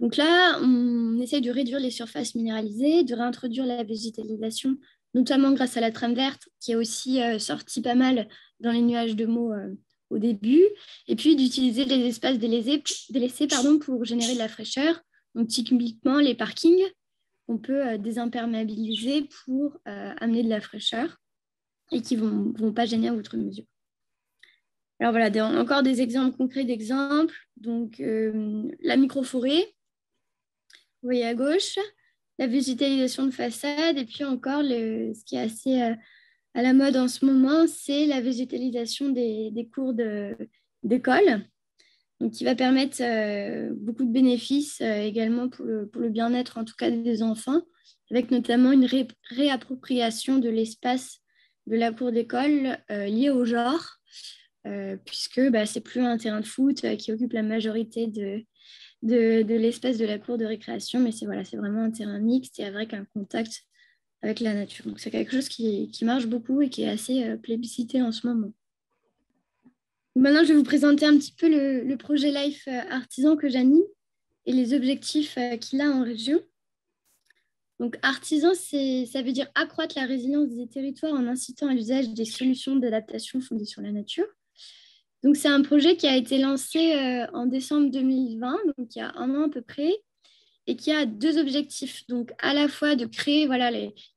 [SPEAKER 3] Donc là, on essaye de réduire les surfaces minéralisées, de réintroduire la végétalisation, notamment grâce à la trame verte, qui est aussi sortie pas mal dans les nuages de mots au début, et puis d'utiliser les espaces délaissés pour générer de la fraîcheur. Donc typiquement, les parkings, on peut désimperméabiliser pour amener de la fraîcheur et qui ne vont pas gêner à outre mesure. Alors voilà, encore des exemples concrets d'exemples. Donc la microforêt, vous voyez à gauche, la végétalisation de façade, et puis encore ce qui est assez à la mode en ce moment, c'est la végétalisation des cours d'école, donc qui va permettre beaucoup de bénéfices également pour le bien-être, en tout cas des enfants, avec notamment une réappropriation de l'espace de la cour d'école liée au genre, puisque c'est plus un terrain de foot qui occupe la majorité de l'espace de la cour de récréation, mais c'est vraiment un terrain mixte et avec un contact avec la nature. Donc c'est quelque chose qui marche beaucoup et qui est assez plébiscité en ce moment. Maintenant, je vais vous présenter un petit peu le projet Life Artisan que j'anime et les objectifs qu'il a en région. Donc artisan, ça veut dire accroître la résilience des territoires en incitant à l'usage des solutions d'adaptation fondées sur la nature. Donc c'est un projet qui a été lancé en décembre 2020, donc il y a un an à peu près, et qui a deux objectifs. Donc à la fois de créer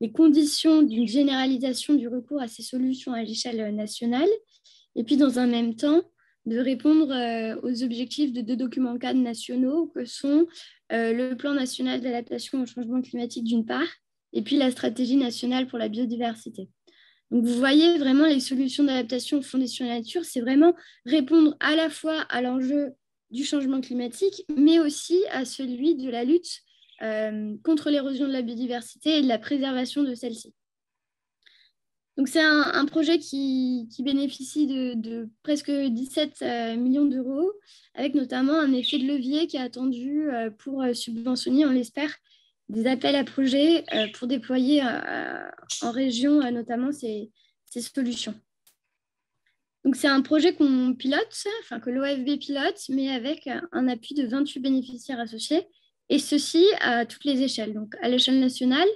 [SPEAKER 3] les conditions d'une généralisation du recours à ces solutions à l'échelle nationale, et puis dans un même temps, de répondre aux objectifs de deux documents cadres nationaux que sont le plan national d'adaptation au changement climatique d'une part, et puis la stratégie nationale pour la biodiversité. Donc vous voyez vraiment les solutions d'adaptation fondées sur la nature, c'est vraiment répondre à la fois à l'enjeu du changement climatique, mais aussi à celui de la lutte contre l'érosion de la biodiversité et de la préservation de celle-ci. Donc c'est un projet qui bénéficie de presque 17 millions d'euros, avec notamment un effet de levier qui est attendu pour subventionner, on l'espère, des appels à projets pour déployer en région notamment ces solutions. Donc c'est un projet qu'on pilote, que l'OFB pilote, mais avec un appui de 28 bénéficiaires associés, et ceci à toutes les échelles, donc à l'échelle nationale,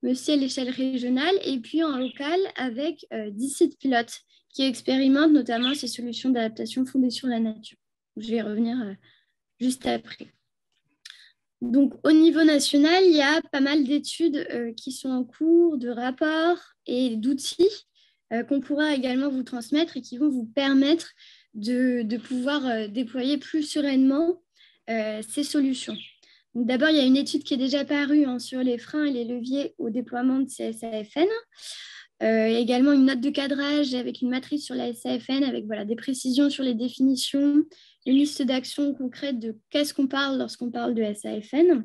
[SPEAKER 3] mais aussi à l'échelle régionale, et puis en local avec 10 sites pilotes qui expérimentent notamment ces solutions d'adaptation fondées sur la nature. Je vais y revenir juste après. Donc au niveau national, il y a pas mal d'études qui sont en cours, de rapports et d'outils qu'on pourra également vous transmettre et qui vont vous permettre de pouvoir déployer plus sereinement ces solutions. D'abord, il y a une étude qui est déjà parue sur les freins et les leviers au déploiement de ces SAFN. Également une note de cadrage avec une matrice sur la SAFN avec des précisions sur les définitions, une liste d'actions concrètes de qu'est-ce qu'on parle lorsqu'on parle de SAFN.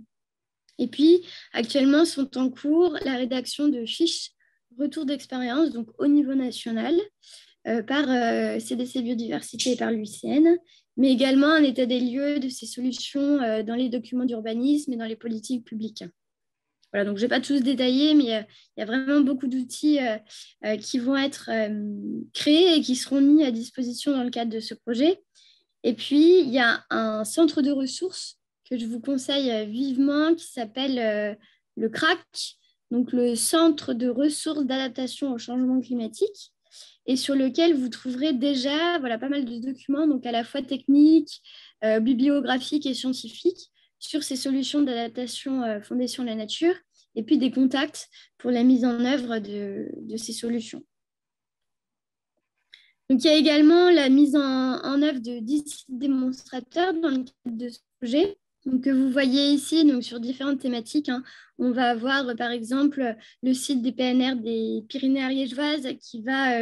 [SPEAKER 3] Et puis, actuellement, sont en cours la rédaction de fiches retour d'expérience, donc au niveau national, par CDC Biodiversité et par l'UICN, mais également un état des lieux de ces solutions dans les documents d'urbanisme et dans les politiques publiques. Voilà, donc je ne vais pas tous détailler, mais il y a vraiment beaucoup d'outils qui vont être créés et qui seront mis à disposition dans le cadre de ce projet. Et puis, il y a un centre de ressources que je vous conseille vivement qui s'appelle le CRAC, donc le Centre de ressources d'adaptation au changement climatique, et sur lequel vous trouverez déjà pas mal de documents, donc à la fois techniques, bibliographiques et scientifiques, sur ces solutions d'adaptation fondées sur la nature, et puis des contacts pour la mise en œuvre de ces solutions. Donc, il y a également la mise en œuvre de 10 sites démonstrateurs dans le cadre de ce projet. Donc, que vous voyez ici, donc, sur différentes thématiques. On va avoir, par exemple, le site des PNR des Pyrénées-Ariégeoises qui va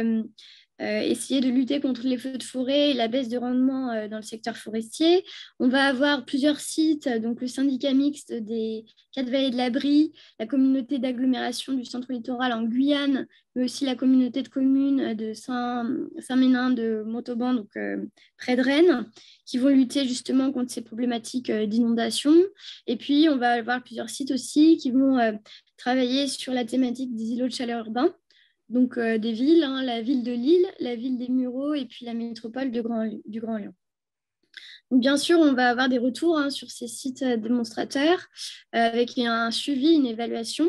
[SPEAKER 3] essayer de lutter contre les feux de forêt et la baisse de rendement dans le secteur forestier. On va avoir plusieurs sites, donc le syndicat mixte des 4 vallées de la Brie, la communauté d'agglomération du centre littoral en Guyane, mais aussi la communauté de communes de Saint-Ménin de Montauban, donc près de Rennes, qui vont lutter justement contre ces problématiques d'inondation. Et puis, on va avoir plusieurs sites aussi qui vont travailler sur la thématique des îlots de chaleur urbains. donc des villes, hein, la ville de Lille, la ville des Mureaux et puis la métropole du Grand Lyon. Donc, bien sûr, on va avoir des retours hein, sur ces sites démonstrateurs avec un suivi, une évaluation.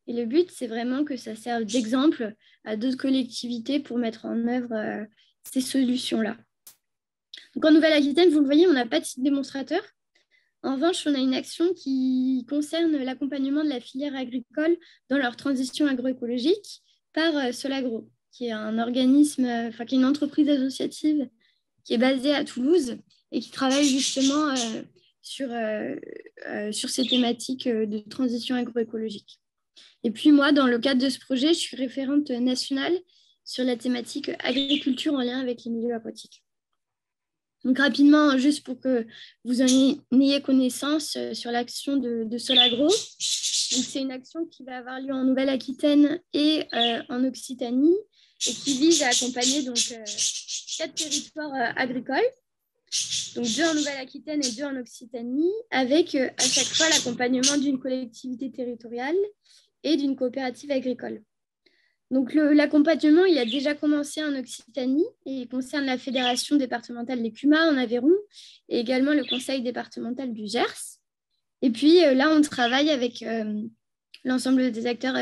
[SPEAKER 3] Et le but, c'est vraiment que ça serve d'exemple à d'autres collectivités pour mettre en œuvre ces solutions-là. Donc, en Nouvelle-Aquitaine, vous le voyez, on n'a pas de site démonstrateur. En revanche, on a une action qui concerne l'accompagnement de la filière agricole dans leur transition agroécologique par Solagro, qui est un organisme, qui est une entreprise associative qui est basée à Toulouse et qui travaille justement sur ces thématiques de transition agroécologique. Et puis moi, dans le cadre de ce projet, je suis référente nationale sur la thématique agriculture en lien avec les milieux aquatiques. Donc rapidement, juste pour que vous en ayez connaissance sur l'action de Solagro. C'est une action qui va avoir lieu en Nouvelle-Aquitaine et en Occitanie et qui vise à accompagner donc 4 territoires agricoles, donc 2 en Nouvelle-Aquitaine et 2 en Occitanie, avec à chaque fois l'accompagnement d'une collectivité territoriale et d'une coopérative agricole. Donc l'accompagnement, il a déjà commencé en Occitanie et il concerne la Fédération départementale des CUMA en Aveyron et également le Conseil départemental du Gers. Et puis là, on travaille avec l'ensemble des acteurs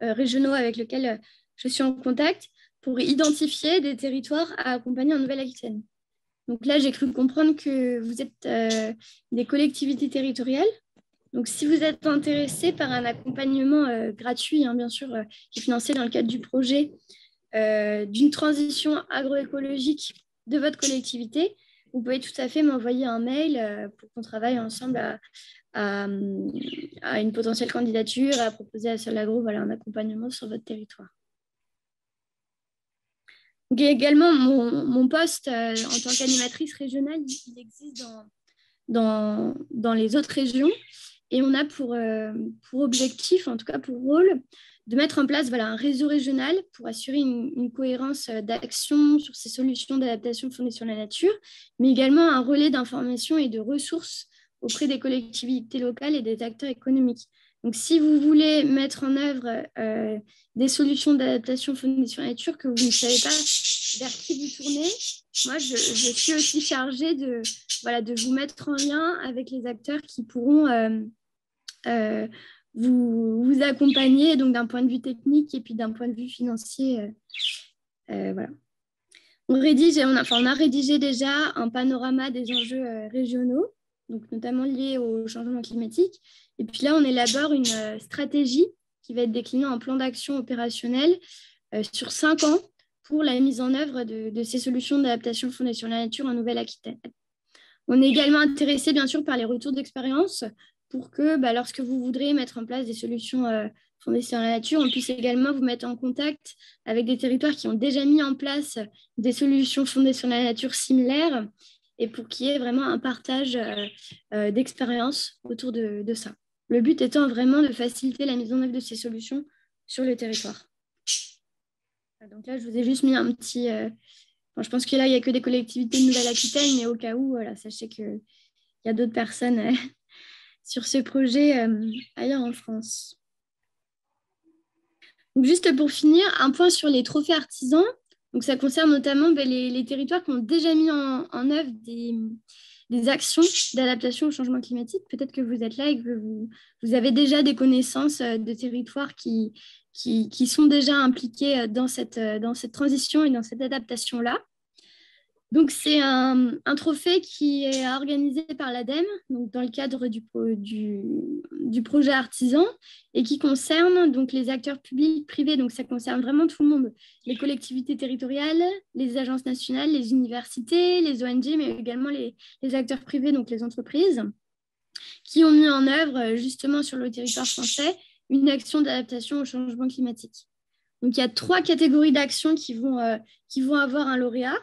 [SPEAKER 3] régionaux avec lesquels je suis en contact pour identifier des territoires à accompagner en Nouvelle-Aquitaine. Donc là, j'ai cru comprendre que vous êtes des collectivités territoriales. Donc, si vous êtes intéressé par un accompagnement gratuit, hein, bien sûr, qui est financé dans le cadre du projet d'une transition agroécologique de votre collectivité, vous pouvez tout à fait m'envoyer un mail pour qu'on travaille ensemble à une potentielle candidature, à proposer à Solagro un accompagnement sur votre territoire. Donc, également, mon poste en tant qu'animatrice régionale, il existe dans les autres régions. Et on a pour objectif, en tout cas pour rôle, de mettre en place un réseau régional pour assurer une cohérence d'action sur ces solutions d'adaptation fondées sur la nature, mais également un relais d'information et de ressources auprès des collectivités locales et des acteurs économiques. Donc, si vous voulez mettre en œuvre des solutions d'adaptation fondées sur la nature, que vous ne savez pas vers qui vous tournez, moi, je suis aussi chargée de vous mettre en lien avec les acteurs qui pourront vous accompagner donc d'un point de vue technique et puis d'un point de vue financier. Voilà. On a rédigé déjà un panorama des enjeux régionaux, donc notamment liés au changement climatique. Et puis là, on élabore une stratégie qui va être déclinée en plan d'action opérationnel sur 5 ans pour la mise en œuvre de ces solutions d'adaptation fondées sur la nature en Nouvelle-Aquitaine. On est également intéressé, bien sûr, par les retours d'expérience pour que, lorsque vous voudrez mettre en place des solutions fondées sur la nature, on puisse également vous mettre en contact avec des territoires qui ont déjà mis en place des solutions fondées sur la nature similaires et pour qu'il y ait vraiment un partage d'expérience autour de ça. Le but étant vraiment de faciliter la mise en œuvre de ces solutions sur le territoire. Donc là, je vous ai juste mis un petit... je pense que là, il n'y a que des collectivités de Nouvelle-Aquitaine, mais au cas où, sachez qu'il y a d'autres personnes sur ce projet ailleurs en France. Donc, juste pour finir, un point sur les trophées artisans. Donc, ça concerne notamment les territoires qui ont déjà mis en œuvre des actions d'adaptation au changement climatique. Peut-être que vous êtes là et que vous avez déjà des connaissances de territoires qui sont déjà impliqués dans cette transition et dans cette adaptation-là. Donc, c'est un trophée qui est organisé par l'ADEME, donc dans le cadre du projet artisan, et qui concerne donc les acteurs publics, privés. Donc, ça concerne vraiment tout le monde, les collectivités territoriales, les agences nationales, les universités, les ONG, mais également les acteurs privés, donc les entreprises, qui ont mis en œuvre justement sur le territoire français une action d'adaptation au changement climatique. Donc, il y a 3 catégories d'actions qui vont avoir un lauréat.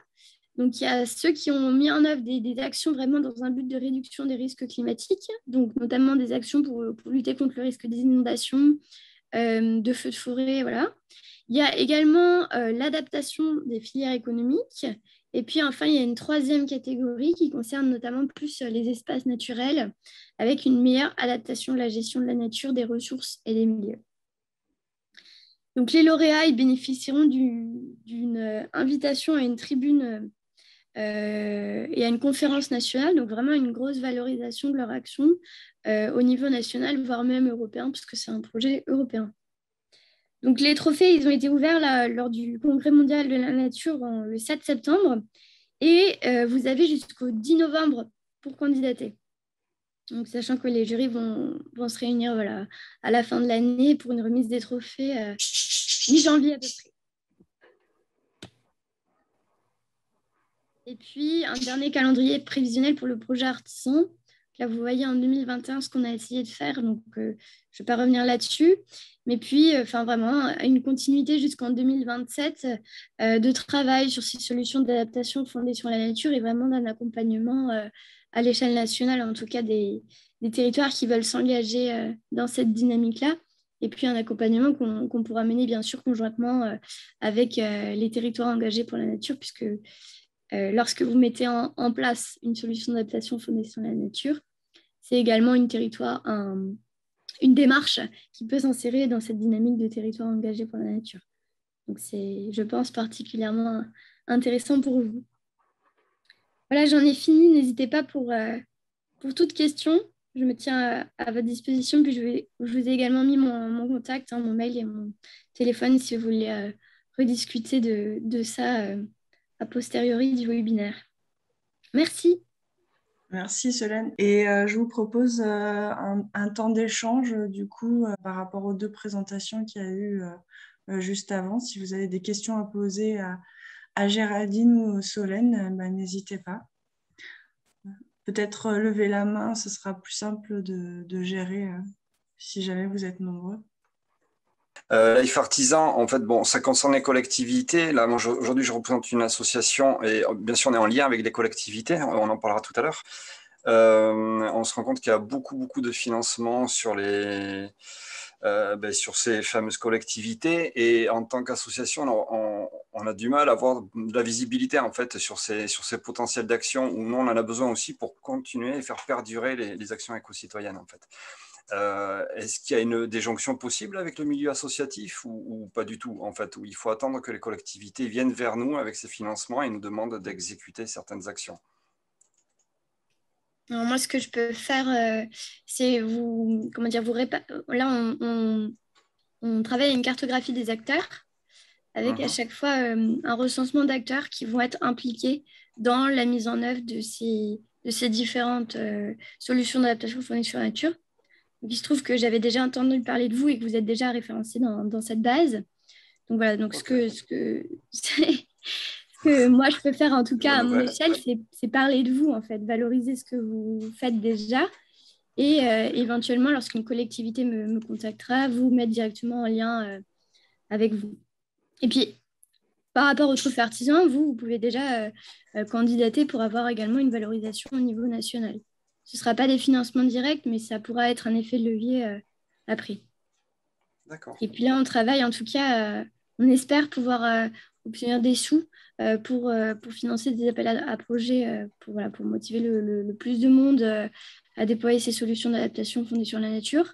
[SPEAKER 3] Donc, il y a ceux qui ont mis en œuvre des actions vraiment dans un but de réduction des risques climatiques, donc notamment des actions pour lutter contre le risque des inondations, de feux de forêt, voilà. Il y a également l'adaptation des filières économiques. Et puis, enfin, il y a une 3e catégorie qui concerne notamment plus les espaces naturels, avec une meilleure adaptation de la gestion de la nature, des ressources et des milieux. Donc, les lauréats, ils bénéficieront d'une invitation à une tribune et à une conférence nationale, donc vraiment une grosse valorisation de leur action au niveau national, voire même européen, puisque c'est un projet européen. Donc, les trophées, ils ont été ouverts lors du Congrès mondial de la nature le 7 septembre et vous avez jusqu'au 10 novembre pour candidater. Donc, sachant que les jurys vont se réunir à la fin de l'année pour une remise des trophées mi-janvier à peu près. Et puis, un dernier calendrier prévisionnel pour le projet artisan. Là, vous voyez en 2021 ce qu'on a essayé de faire, donc je ne vais pas revenir là-dessus. Mais puis, vraiment, une continuité jusqu'en 2027 de travail sur ces solutions d'adaptation fondées sur la nature et vraiment d'un accompagnement à l'échelle nationale, en tout cas des territoires qui veulent s'engager dans cette dynamique-là. Et puis, un accompagnement qu'on pourra mener, bien sûr, conjointement avec les territoires engagés pour la nature, puisque lorsque vous mettez en place une solution d'adaptation fondée sur la nature, c'est également une démarche qui peut s'insérer dans cette dynamique de territoire engagé pour la nature. Donc, c'est, je pense, particulièrement intéressant pour vous. Voilà, j'en ai fini. N'hésitez pas pour toute question. Je me tiens à votre disposition. Puis, je vous ai également mis mon contact, mon mail et mon téléphone si vous voulez rediscuter de ça a posteriori du webinaire. Merci.
[SPEAKER 1] Merci Solène. Et je vous propose un temps d'échange du coup par rapport aux deux présentations qu'il y a eu juste avant. Si vous avez des questions à poser à Géraldine ou Solène, n'hésitez pas. Peut-être lever la main, ce sera plus simple de gérer si jamais vous êtes nombreux.
[SPEAKER 4] Life Artisan, en fait, bon, ça concerne les collectivités. Là, moi, aujourd'hui, je représente une association et bien sûr, on est en lien avec les collectivités. On en parlera tout à l'heure. On se rend compte qu'il y a beaucoup de financement sur sur ces fameuses collectivités. Et en tant qu'association, on a du mal à avoir de la visibilité en fait sur ces potentiels d'action où nous, on en a besoin aussi pour continuer et faire perdurer les actions éco-citoyennes en fait. Est-ce qu'il y a des jonctions possibles avec le milieu associatif ou pas du tout en fait, où il faut attendre que les collectivités viennent vers nous avec ces financements et nous demandent d'exécuter certaines actions?
[SPEAKER 3] Alors moi, ce que je peux faire, c'est là, on travaille à une cartographie des acteurs avec à chaque fois un recensement d'acteurs qui vont être impliqués dans la mise en œuvre de ces différentes solutions d'adaptation fondées sur la nature. Donc, il se trouve que j'avais déjà entendu parler de vous et que vous êtes déjà référencé dans cette base. Donc voilà, donc okay. ce que moi je peux faire en tout cas à mon échelle, c'est parler de vous en fait, valoriser ce que vous faites déjà et éventuellement lorsqu'une collectivité me contactera, vous mettre directement en lien avec vous. Et puis par rapport au trophée artisan, vous pouvez déjà candidater pour avoir également une valorisation au niveau national. Ce ne sera pas des financements directs, mais ça pourra être un effet de levier après.
[SPEAKER 4] D'accord.
[SPEAKER 3] Et puis là, on travaille, en tout cas, on espère pouvoir obtenir des sous pour financer des appels à projets, pour motiver le plus de monde à déployer ces solutions d'adaptation fondées sur la nature.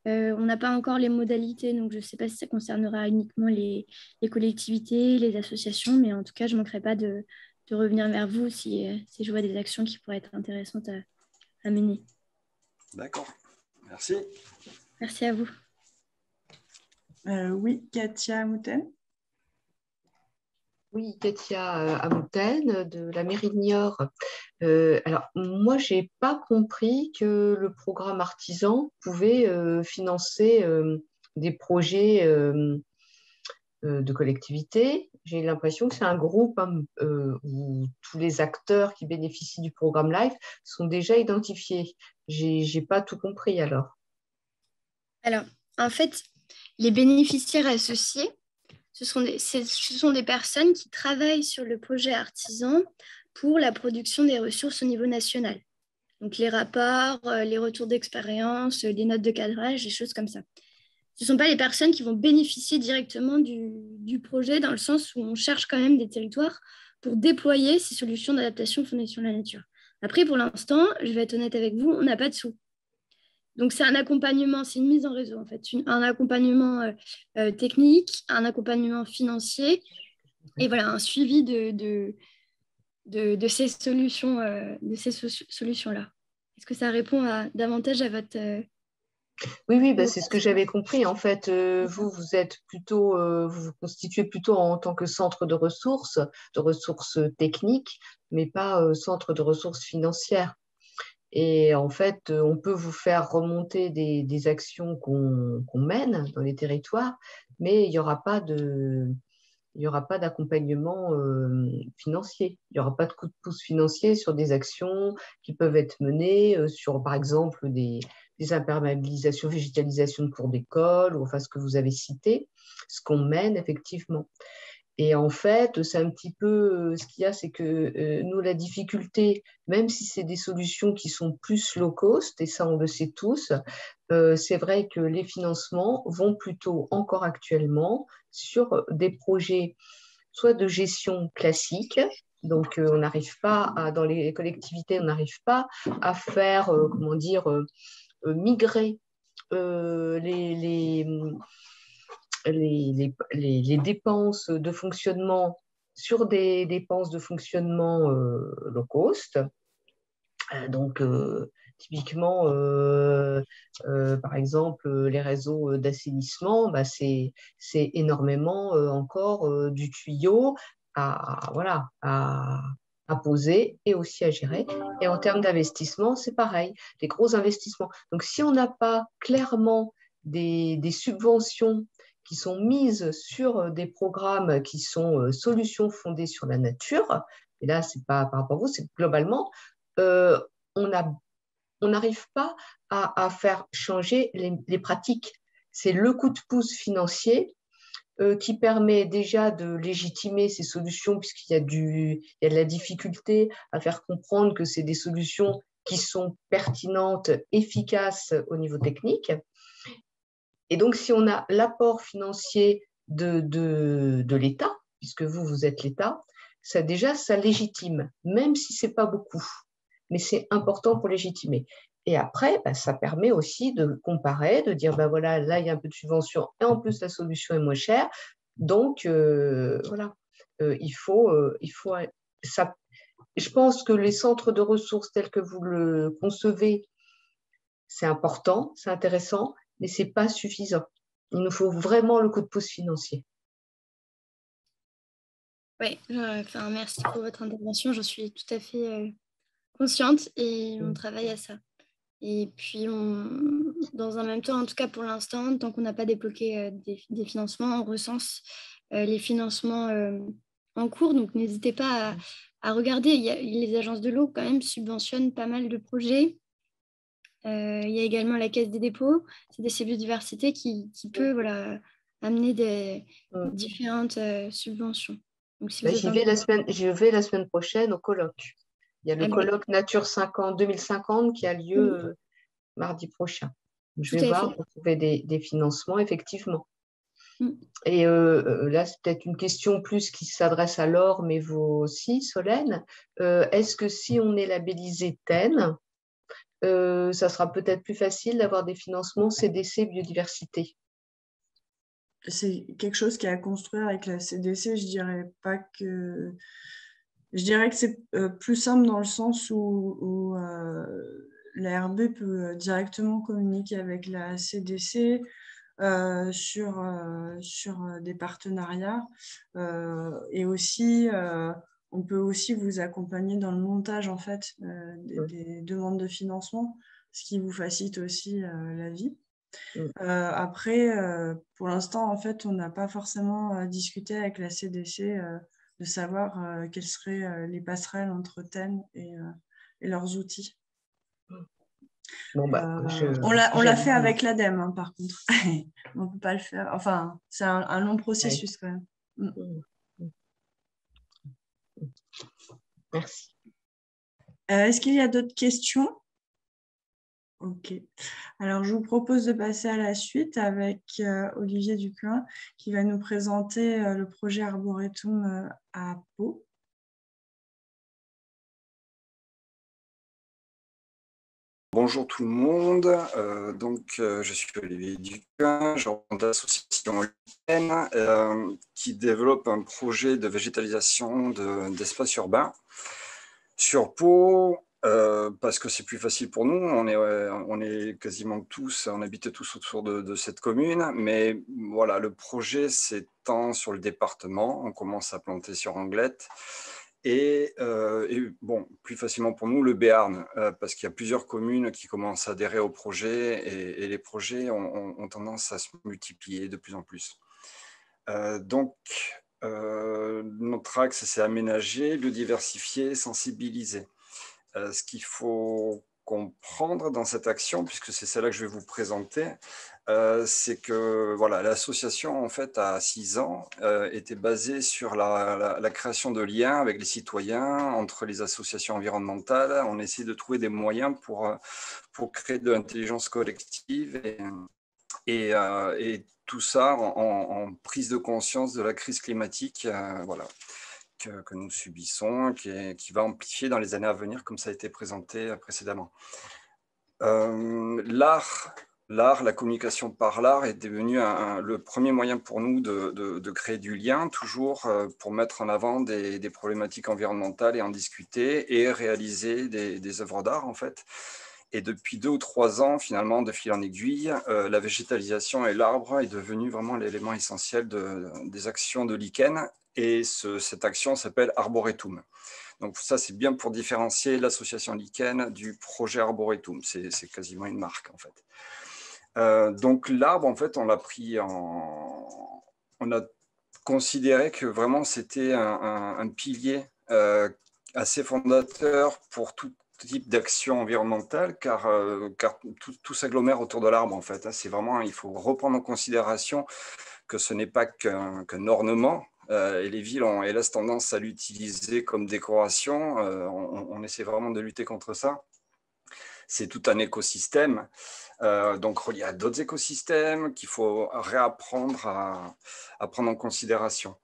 [SPEAKER 3] On n'a pas encore les modalités, donc je ne sais pas si ça concernera uniquement les collectivités, les associations, mais en tout cas, je ne manquerai pas de revenir vers vous si je vois des actions qui pourraient être intéressantes à mener.
[SPEAKER 4] D'accord, merci.
[SPEAKER 3] Merci à vous.
[SPEAKER 1] Oui, Katia Amouten.
[SPEAKER 5] Oui, Katia Amouten de la mairie de Niort. Alors, moi, je n'ai pas compris que le programme artisan pouvait financer des projets de collectivité. J'ai l'impression que c'est un groupe où tous les acteurs qui bénéficient du programme LIFE sont déjà identifiés. Je n'ai pas tout compris alors.
[SPEAKER 3] Alors, en fait, les bénéficiaires associés, ce sont des personnes qui travaillent sur le projet artisan pour la production des ressources au niveau national. Donc, les rapports, les retours d'expérience, les notes de cadrage, des choses comme ça. Ce ne sont pas les personnes qui vont bénéficier directement du projet dans le sens où on cherche quand même des territoires pour déployer ces solutions d'adaptation fondées sur la nature. Après, pour l'instant, je vais être honnête avec vous, on n'a pas de sous. Donc, c'est un accompagnement, c'est une mise en réseau, en fait. Un accompagnement technique, un accompagnement financier et voilà, un suivi de ces solutions, solutions-là. Est-ce que ça répond davantage à votre...
[SPEAKER 5] Oui, bah, c'est ce que j'avais compris. En fait, vous êtes plutôt, vous vous constituez plutôt en tant que centre de ressources techniques, mais pas centre de ressources financières. Et en fait, on peut vous faire remonter des actions qu'on mène dans les territoires, mais il n'y aura pas d'accompagnement financier. Il n'y aura pas de coup de pouce financier sur des actions qui peuvent être menées sur, par exemple, des imperméabilisations, végétalisation de cours d'école, ou enfin ce que vous avez cité, ce qu'on mène effectivement. Et en fait, c'est un petit peu ce qu'il y a, c'est que nous, la difficulté, même si c'est des solutions qui sont plus low cost, et ça on le sait tous, c'est vrai que les financements vont plutôt encore actuellement sur des projets soit de gestion classique, donc on n'arrive pas dans les collectivités, on n'arrive pas à faire, comment dire, migrer les dépenses de fonctionnement sur des dépenses de fonctionnement low cost. Donc, typiquement, par exemple, les réseaux d'assainissement, bah, c'est énormément encore du tuyau voilà, à poser et aussi à gérer. Et en termes d'investissement, c'est pareil, des gros investissements. Donc, si on n'a pas clairement des subventions qui sont mises sur des programmes qui sont solutions fondées sur la nature, et là, ce n'est pas par rapport à vous, c'est globalement, euh, on n'arrive pas à faire changer les pratiques. C'est le coup de pouce financier qui permet déjà de légitimer ces solutions, puisqu'il y a de la difficulté à faire comprendre que c'est des solutions qui sont pertinentes, efficaces au niveau technique. Et donc, si on a l'apport financier de l'État, puisque vous êtes l'État, ça légitime, même si ce n'est pas beaucoup, mais c'est important pour légitimer. Et après, bah, ça permet aussi de comparer, de dire, bah, voilà, là, il y a un peu de subvention, et en plus, la solution est moins chère. Donc, voilà, il faut ça. Je pense que les centres de ressources tels que vous le concevez, c'est important, c'est intéressant, mais ce n'est pas suffisant. Il nous faut vraiment le coup de pouce financier.
[SPEAKER 3] Oui, merci pour votre intervention. Je suis tout à fait consciente et on travaille à ça. Et puis, dans un même temps, en tout cas pour l'instant, tant qu'on n'a pas débloqué des financements, on recense les financements en cours. Donc, n'hésitez pas à regarder. Les agences de l'eau, quand même, subventionnent pas mal de projets. Il y a également la Caisse des dépôts, CDC Biodiversité qui peut amener des différentes subventions. Donc, si
[SPEAKER 5] je vais la semaine prochaine au colloque. Il y a le colloque Nature 2050 qui a lieu mardi prochain. Je vais voir pour trouver des financements, effectivement. Et là, c'est peut-être une question plus qui s'adresse à Laure, mais vous aussi, Solène. Est-ce que si on est labellisé TEN, ça sera peut-être plus facile d'avoir des financements CDC biodiversité?
[SPEAKER 1] C'est quelque chose qui est à construire avec la CDC. Je dirais que c'est plus simple dans le sens où la RB peut directement communiquer avec la CDC sur des partenariats et aussi on peut aussi vous accompagner dans le montage en fait des demandes de financement, ce qui vous facilite aussi la vie. Après, pour l'instant, en fait, on n'a pas forcément discuté avec la CDC de savoir quelles seraient les passerelles entre TEN et leurs outils.
[SPEAKER 5] Bon, bah,
[SPEAKER 1] on l'a fait avec l'ADEME, hein, par contre. On ne peut pas le faire. Enfin, c'est un long processus quand même.
[SPEAKER 5] Merci.
[SPEAKER 1] Est-ce qu'il y a d'autres questions? Ok. Alors, je vous propose de passer à la suite avec Olivier Duclin qui va nous présenter le projet Arboretum à Pau.
[SPEAKER 4] Bonjour tout le monde, je suis Olivier Duquin, je représente l'association Lichen qui développe un projet de végétalisation d'espaces urbains sur Pau, parce que c'est plus facile pour nous, on est quasiment tous, on habite tous autour de cette commune, mais voilà, le projet s'étend sur le département, on commence à planter sur Anglette. Et bon, plus facilement pour nous, le Béarn, parce qu'il y a plusieurs communes qui commencent à adhérer au projet et les projets ont tendance à se multiplier de plus en plus. Notre axe, c'est aménager, biodiversifier, sensibiliser. Ce qu'il faut comprendre dans cette action, puisque c'est celle-là que je vais vous présenter, c'est que voilà, l'association, en fait, à 6 ans, était basée sur la création de liens avec les citoyens, entre les associations environnementales. On essaie de trouver des moyens pour créer de l'intelligence collective et tout ça en prise de conscience de la crise climatique, voilà, que nous subissons, qui va amplifier dans les années à venir, comme ça a été présenté précédemment. L'art, la communication par l'art est devenu le premier moyen pour nous de créer du lien, toujours pour mettre en avant des problématiques environnementales et en discuter et réaliser des œuvres d'art, en fait. Et depuis 2 ou 3 ans, finalement, de fil en aiguille, la végétalisation et l'arbre est devenu vraiment l'élément essentiel des actions de Lichen. Et cette action s'appelle Arboretum. Donc ça, c'est bien pour différencier l'association Lichen du projet Arboretum. C'est quasiment une marque, en fait. Donc l'arbre, en fait, on l'a pris on a considéré que vraiment c'était un pilier assez fondateur pour tout type d'action environnementale, car tout s'agglomère autour de l'arbre, en fait. C'est vraiment, il faut reprendre en considération que ce n'est pas qu'un ornement. Et les villes ont hélas tendance à l'utiliser comme décoration. On essaie vraiment de lutter contre ça. C'est tout un écosystème, donc relié à d'autres écosystèmes qu'il faut réapprendre à prendre en considération.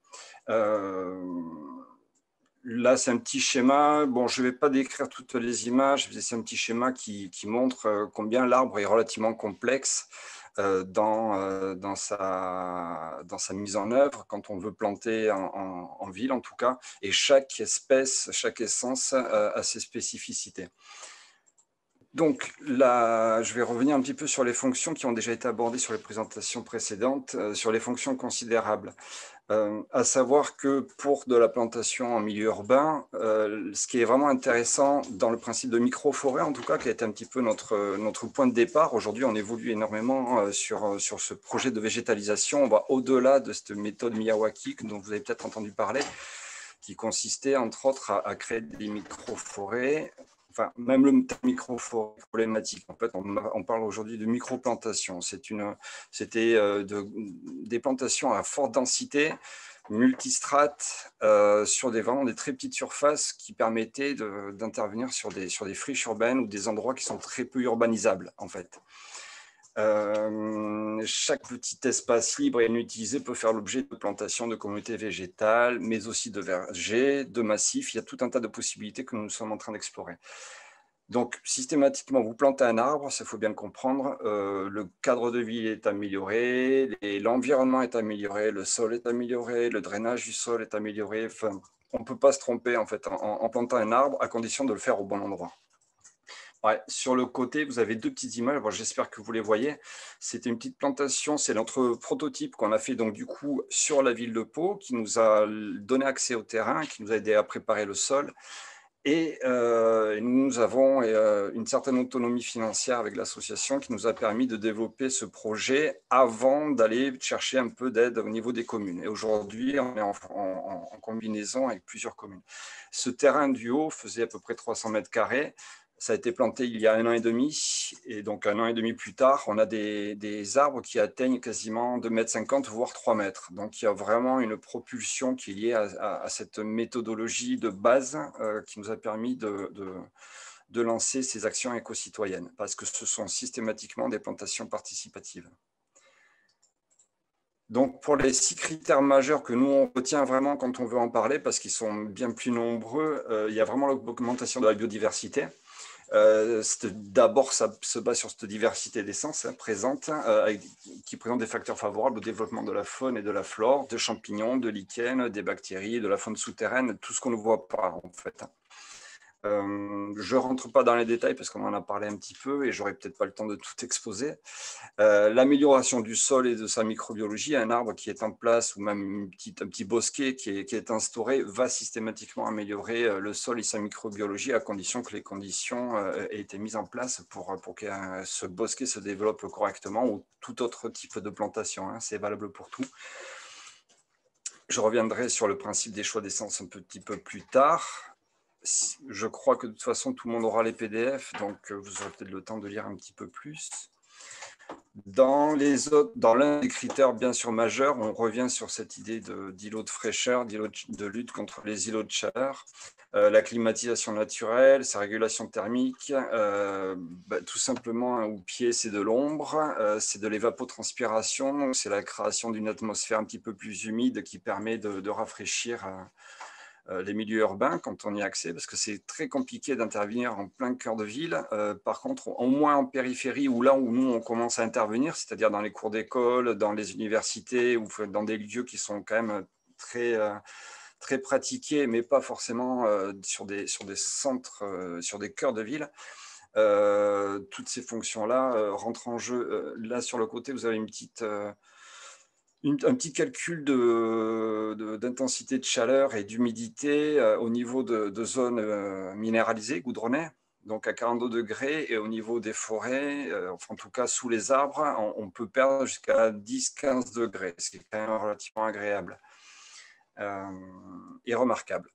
[SPEAKER 4] Là, c'est un petit schéma. Bon, je ne vais pas décrire toutes les images, c'est un petit schéma qui montre combien l'arbre est relativement complexe dans sa mise en œuvre, quand on veut planter en ville en tout cas, et chaque espèce, chaque essence a ses spécificités. Donc là, je vais revenir un petit peu sur les fonctions qui ont déjà été abordées sur les présentations précédentes, sur les fonctions considérables. À savoir que pour de la plantation en milieu urbain, ce qui est vraiment intéressant dans le principe de micro-forêt, en tout cas, qui a été un petit peu notre point de départ. Aujourd'hui, on évolue énormément sur ce projet de végétalisation. On va au-delà de cette méthode Miyawaki dont vous avez peut-être entendu parler, qui consistait entre autres à créer des micro-forêts. Enfin, même le micro-forêt problématique. En fait, on parle aujourd'hui de micro-plantation. C'était des plantations à forte densité, multistrates, sur vraiment des très petites surfaces qui permettaient d'intervenir sur des friches urbaines ou des endroits qui sont très peu urbanisables, en fait. Chaque petit espace libre et inutilisé peut faire l'objet de plantations de communautés végétales, mais aussi de vergers, de massifs. Il y a tout un tas de possibilités que nous sommes en train d'explorer. Donc, systématiquement, vous plantez un arbre, ça faut bien le comprendre, le cadre de vie est amélioré, l'environnement est amélioré, le sol est amélioré, le drainage du sol est amélioré. Enfin, on ne peut pas se tromper en fait en plantant un arbre à condition de le faire au bon endroit. Ouais, sur le côté, vous avez 2 petites images. Bon, j'espère que vous les voyez. C'était une petite plantation. C'est notre prototype qu'on a fait donc du coup sur la ville de Pau, qui nous a donné accès au terrain, qui nous a aidé à préparer le sol. Et nous avons une certaine autonomie financière avec l'association qui nous a permis de développer ce projet avant d'aller chercher un peu d'aide au niveau des communes. Et aujourd'hui, on est en combinaison avec plusieurs communes. Ce terrain du haut faisait à peu près 300 mètres carrés. Ça a été planté il y a 1 an et demi, et donc 1 an et demi plus tard, on a des arbres qui atteignent quasiment 2,50 m, voire 3 mètres. Donc il y a vraiment une propulsion qui est liée à cette méthodologie de base qui nous a permis de lancer ces actions éco-citoyennes, parce que ce sont systématiquement des plantations participatives. Donc pour les 6 critères majeurs que nous on retient vraiment quand on veut en parler, parce qu'ils sont bien plus nombreux, il y a vraiment l'augmentation de la biodiversité. D'abord, ça se base sur cette diversité d'essences présente, qui présente des facteurs favorables au développement de la faune et de la flore, de champignons, de lichens, des bactéries, de la faune souterraine, tout ce qu'on ne voit pas en fait. Je ne rentre pas dans les détails parce qu'on en a parlé un petit peu et j'aurai peut-être pas le temps de tout exposer. L'amélioration du sol et de sa microbiologie, un arbre qui est en place ou même un petit bosquet qui est instauré va systématiquement améliorer le sol et sa microbiologie à condition que les conditions aient été mises en place pour que ce bosquet se développe correctement ou tout autre type de plantation. Hein, c'est valable pour tout. Je reviendrai sur le principe des choix d'essence un petit peu plus tard. Je crois que de toute façon, tout le monde aura les PDF, donc vous aurez peut-être le temps de lire un petit peu plus. Dans l'un des critères bien sûr majeurs, on revient sur cette idée d'îlot de fraîcheur, de lutte contre les îlots de chaleur, la climatisation naturelle, sa régulation thermique, tout simplement au pied c'est de l'ombre, c'est de l'évapotranspiration, c'est la création d'une atmosphère un petit peu plus humide qui permet de rafraîchir les milieux urbains quand on y a accès, parce que c'est très compliqué d'intervenir en plein cœur de ville. Par contre, au moins en périphérie, ou là où nous, on commence à intervenir, c'est-à-dire dans les cours d'école, dans les universités, ou dans des lieux qui sont quand même très pratiqués, mais pas forcément sur des centres, sur des cœurs de ville. Toutes ces fonctions-là rentrent en jeu. Là, sur le côté, vous avez un petit calcul d'intensité de chaleur et d'humidité au niveau de zones minéralisées, goudronnées, donc à 42 degrés, et au niveau des forêts, enfin, en tout cas sous les arbres, on peut perdre jusqu'à 10-15 degrés, ce qui est quand même relativement agréable et remarquable.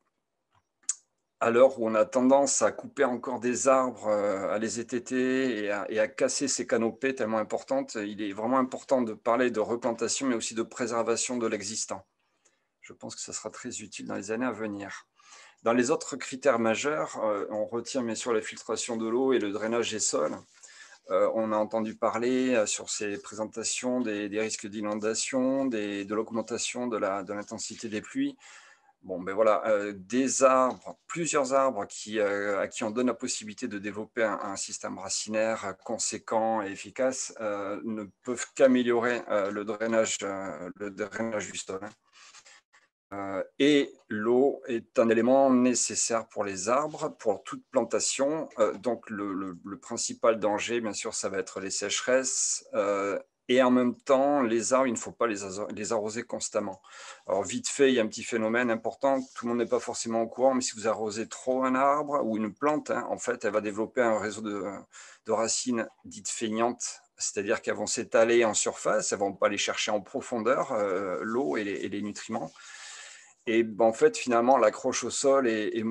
[SPEAKER 4] À l'heure où on a tendance à couper encore des arbres, à les étêter et à casser ces canopées tellement importantes, il est vraiment important de parler de replantation, mais aussi de préservation de l'existant. Je pense que ça sera très utile dans les années à venir. Dans les autres critères majeurs, on retient bien sûr la filtration de l'eau et le drainage des sols. On a entendu parler sur ces présentations des risques d'inondation, de l'augmentation de l'intensité des pluies. Bon, ben voilà, des arbres, plusieurs arbres à qui on donne la possibilité de développer un système racinaire conséquent et efficace ne peuvent qu'améliorer le drainage du sol. Et l'eau est un élément nécessaire pour les arbres, pour toute plantation. Donc le principal danger, bien sûr, ça va être les sécheresses. Et en même temps, les arbres, il ne faut pas les arroser constamment. Alors, vite fait, il y a un petit phénomène important, tout le monde n'est pas forcément au courant, mais si vous arrosez trop un arbre ou une plante, hein, en fait, elle va développer un réseau de racines dites feignantes, c'est-à-dire qu'elles vont s'étaler en surface, elles ne vont pas aller chercher en profondeur l'eau et les nutriments. Et en fait, finalement, l'accroche au sol est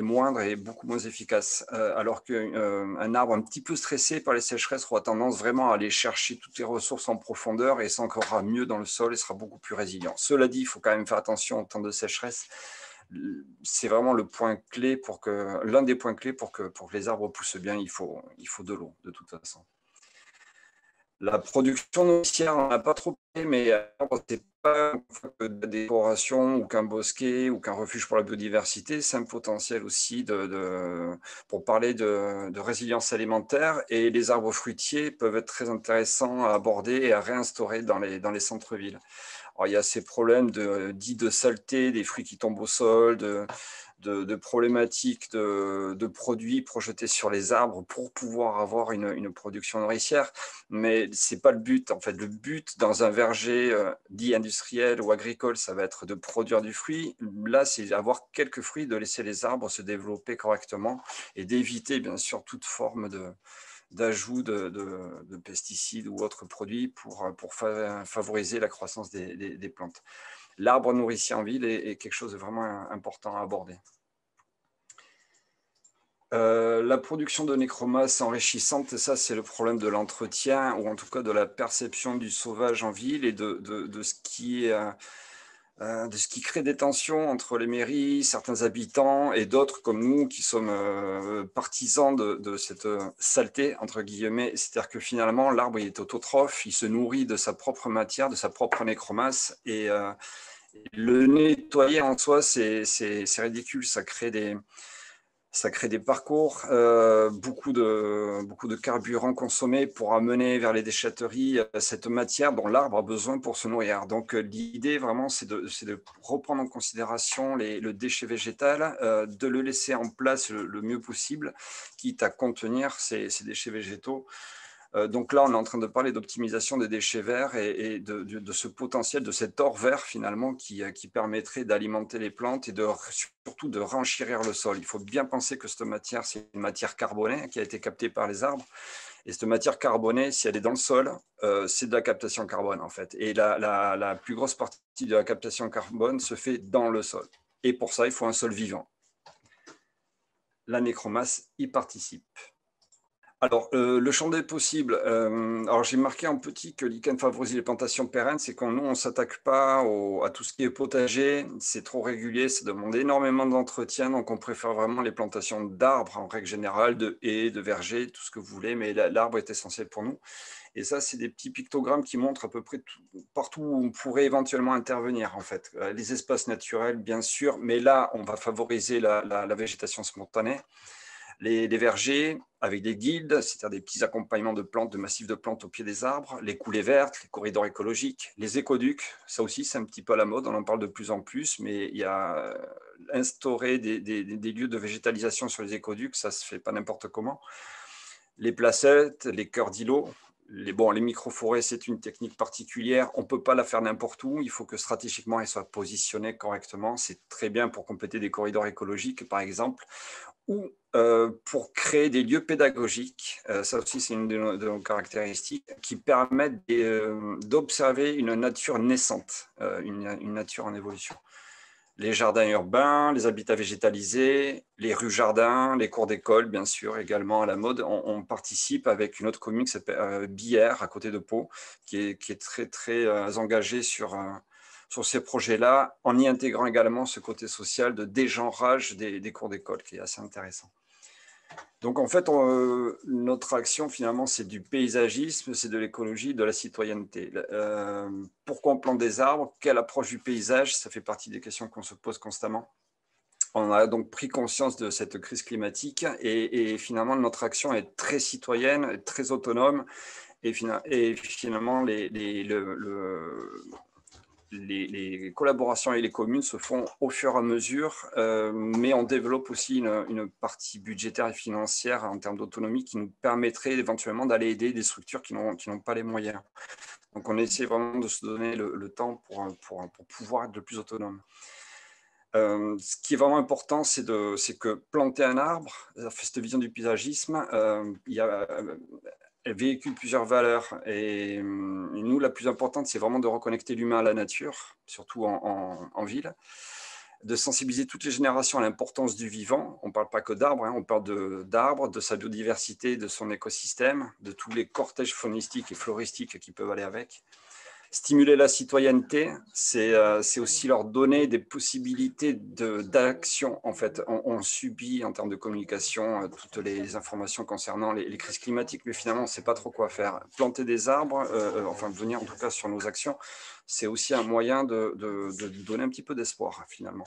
[SPEAKER 4] moindre et beaucoup moins efficace. Alors qu'un arbre un petit peu stressé par les sécheresses aura tendance vraiment à aller chercher toutes les ressources en profondeur et s'ancrera mieux dans le sol et sera beaucoup plus résilient. Cela dit, il faut quand même faire attention au temps de sécheresse. C'est vraiment l'un des points clés pour que les arbres poussent bien, il faut de l'eau, de toute façon. La production nourricière, on n'a pas trop parlé, mais c'est pas que de la décoration ou qu'un bosquet ou qu'un refuge pour la biodiversité, c'est un potentiel aussi pour parler de résilience alimentaire, et les arbres fruitiers peuvent être très intéressants à aborder et à réinstaurer dans les centres-villes. Alors, il y a ces problèmes dits de saleté, des fruits qui tombent au sol, de problématiques de produits projetés sur les arbres pour pouvoir avoir une production nourricière, mais ce n'est pas le but. En fait, le but dans un verger dit industriel ou agricole, ça va être de produire du fruit. Là, c'est avoir quelques fruits, de laisser les arbres se développer correctement et d'éviter bien sûr toute forme d'ajout de pesticides ou autres produits pour favoriser la croissance des plantes. L'arbre nourricier en ville est quelque chose de vraiment important à aborder. La production de nécromasse enrichissante, ça c'est le problème de l'entretien, ou en tout cas de la perception du sauvage en ville et de ce qui crée des tensions entre les mairies, certains habitants et d'autres comme nous qui sommes partisans de cette saleté, entre guillemets. C'est-à-dire que finalement, l'arbre il est autotrophe, il se nourrit de sa propre matière, de sa propre nécromasse, et le nettoyer en soi, c'est ridicule, ça crée Ça crée des parcours, beaucoup de carburant consommé pour amener vers les déchetteries cette matière dont l'arbre a besoin pour se nourrir. Donc l'idée vraiment, c'est de reprendre en considération le déchet végétal, de le laisser en place le mieux possible, quitte à contenir ces déchets végétaux. Donc là, on est en train de parler d'optimisation des déchets verts et de ce potentiel, de cet or vert finalement qui permettrait d'alimenter les plantes et surtout de renchérir le sol. Il faut bien penser que cette matière, c'est une matière carbonée qui a été captée par les arbres. Et cette matière carbonée, si elle est dans le sol, c'est de la captation carbone en fait. Et la plus grosse partie de la captation carbone se fait dans le sol. Et pour ça, il faut un sol vivant. La nécromasse y participe. Alors, le champ des possibles, alors j'ai marqué en petit que lichen favorise les plantations pérennes, c'est qu'on nous, on ne s'attaque pas à tout ce qui est potager, c'est trop régulier, ça demande énormément d'entretien, donc on préfère vraiment les plantations d'arbres en règle générale, de haies, de vergers, tout ce que vous voulez, mais l'arbre est essentiel pour nous. Et ça, c'est des petits pictogrammes qui montrent à peu près partout où on pourrait éventuellement intervenir, en fait. Les espaces naturels, bien sûr, mais là, on va favoriser la végétation spontanée. Les vergers avec des guildes, c'est-à-dire des petits accompagnements de plantes, de massifs de plantes au pied des arbres, les coulées vertes, les corridors écologiques, les écoducs, ça aussi c'est un petit peu à la mode, on en parle de plus en plus, mais il y a instaurer des lieux de végétalisation sur les écoducs, ça se fait pas n'importe comment. Les placettes, les cœurs d'îlots, les micro-forêts, c'est une technique particulière. On ne peut pas la faire n'importe où. Il faut que stratégiquement, elle soit positionnée correctement. C'est très bien pour compléter des corridors écologiques, par exemple, ou pour créer des lieux pédagogiques. Ça aussi, c'est une de nos caractéristiques qui permettent d'observer une nature naissante, une nature en évolution. Les jardins urbains, les habitats végétalisés, les rues-jardins, les cours d'école, bien sûr, également à la mode. On participe avec une autre commune qui s'appelle Billère, à côté de Pau, qui est très, très engagée sur ces projets-là, en y intégrant également ce côté social de dégenrage des cours d'école, qui est assez intéressant. Donc, en fait, notre action, finalement, c'est du paysagisme, c'est de l'écologie, de la citoyenneté. Pourquoi on plante des arbres? Quelle approche du paysage? Ça fait partie des questions qu'on se pose constamment. On a donc pris conscience de cette crise climatique et finalement, notre action est très citoyenne, très autonome. Et finalement, les collaborations avec les communes se font au fur et à mesure, mais on développe aussi une partie budgétaire et financière en termes d'autonomie qui nous permettrait éventuellement d'aller aider des structures qui n'ont pas les moyens. Donc on essaie vraiment de se donner le temps pour pouvoir être le plus autonome. Ce qui est vraiment important, c'est que planter un arbre, cette vision du paysagisme, elle véhicule plusieurs valeurs et nous, la plus importante, c'est vraiment de reconnecter l'humain à la nature, surtout en ville, de sensibiliser toutes les générations à l'importance du vivant. On ne parle pas que d'arbres, on parle d'arbres, de sa biodiversité, de son écosystème, de tous les cortèges faunistiques et floristiques qui peuvent aller avec. Stimuler la citoyenneté, c'est aussi leur donner des possibilités d'action. En fait, on subit en termes de communication toutes les informations concernant les crises climatiques, mais finalement, on ne sait pas trop quoi faire. Planter des arbres, enfin venir en tout cas sur nos actions, c'est aussi un moyen de donner un petit peu d'espoir finalement.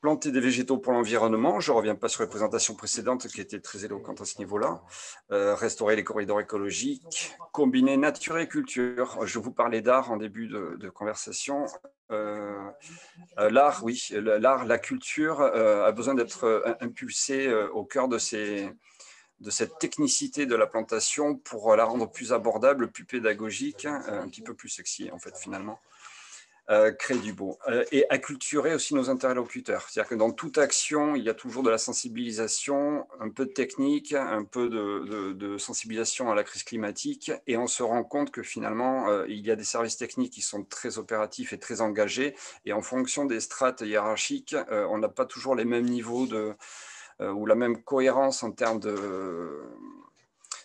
[SPEAKER 4] Planter des végétaux pour l'environnement, je ne reviens pas sur les présentations précédentes qui étaient très éloquentes à ce niveau-là. Restaurer les corridors écologiques, combiner nature et culture. Je vous parlais d'art en début de conversation. L'art, oui, l'art, la culture a besoin d'être impulsée au cœur de cette technicité de la plantation pour la rendre plus abordable, plus pédagogique, un petit peu plus sexy en fait finalement. Créer du beau et acculturer aussi nos interlocuteurs. C'est-à-dire que dans toute action, il y a toujours de la sensibilisation, un peu de technique, un peu de sensibilisation à la crise climatique et on se rend compte que finalement, il y a des services techniques qui sont très opératifs et très engagés et en fonction des strates hiérarchiques, on n'a pas toujours les mêmes niveaux ou la même cohérence en termes de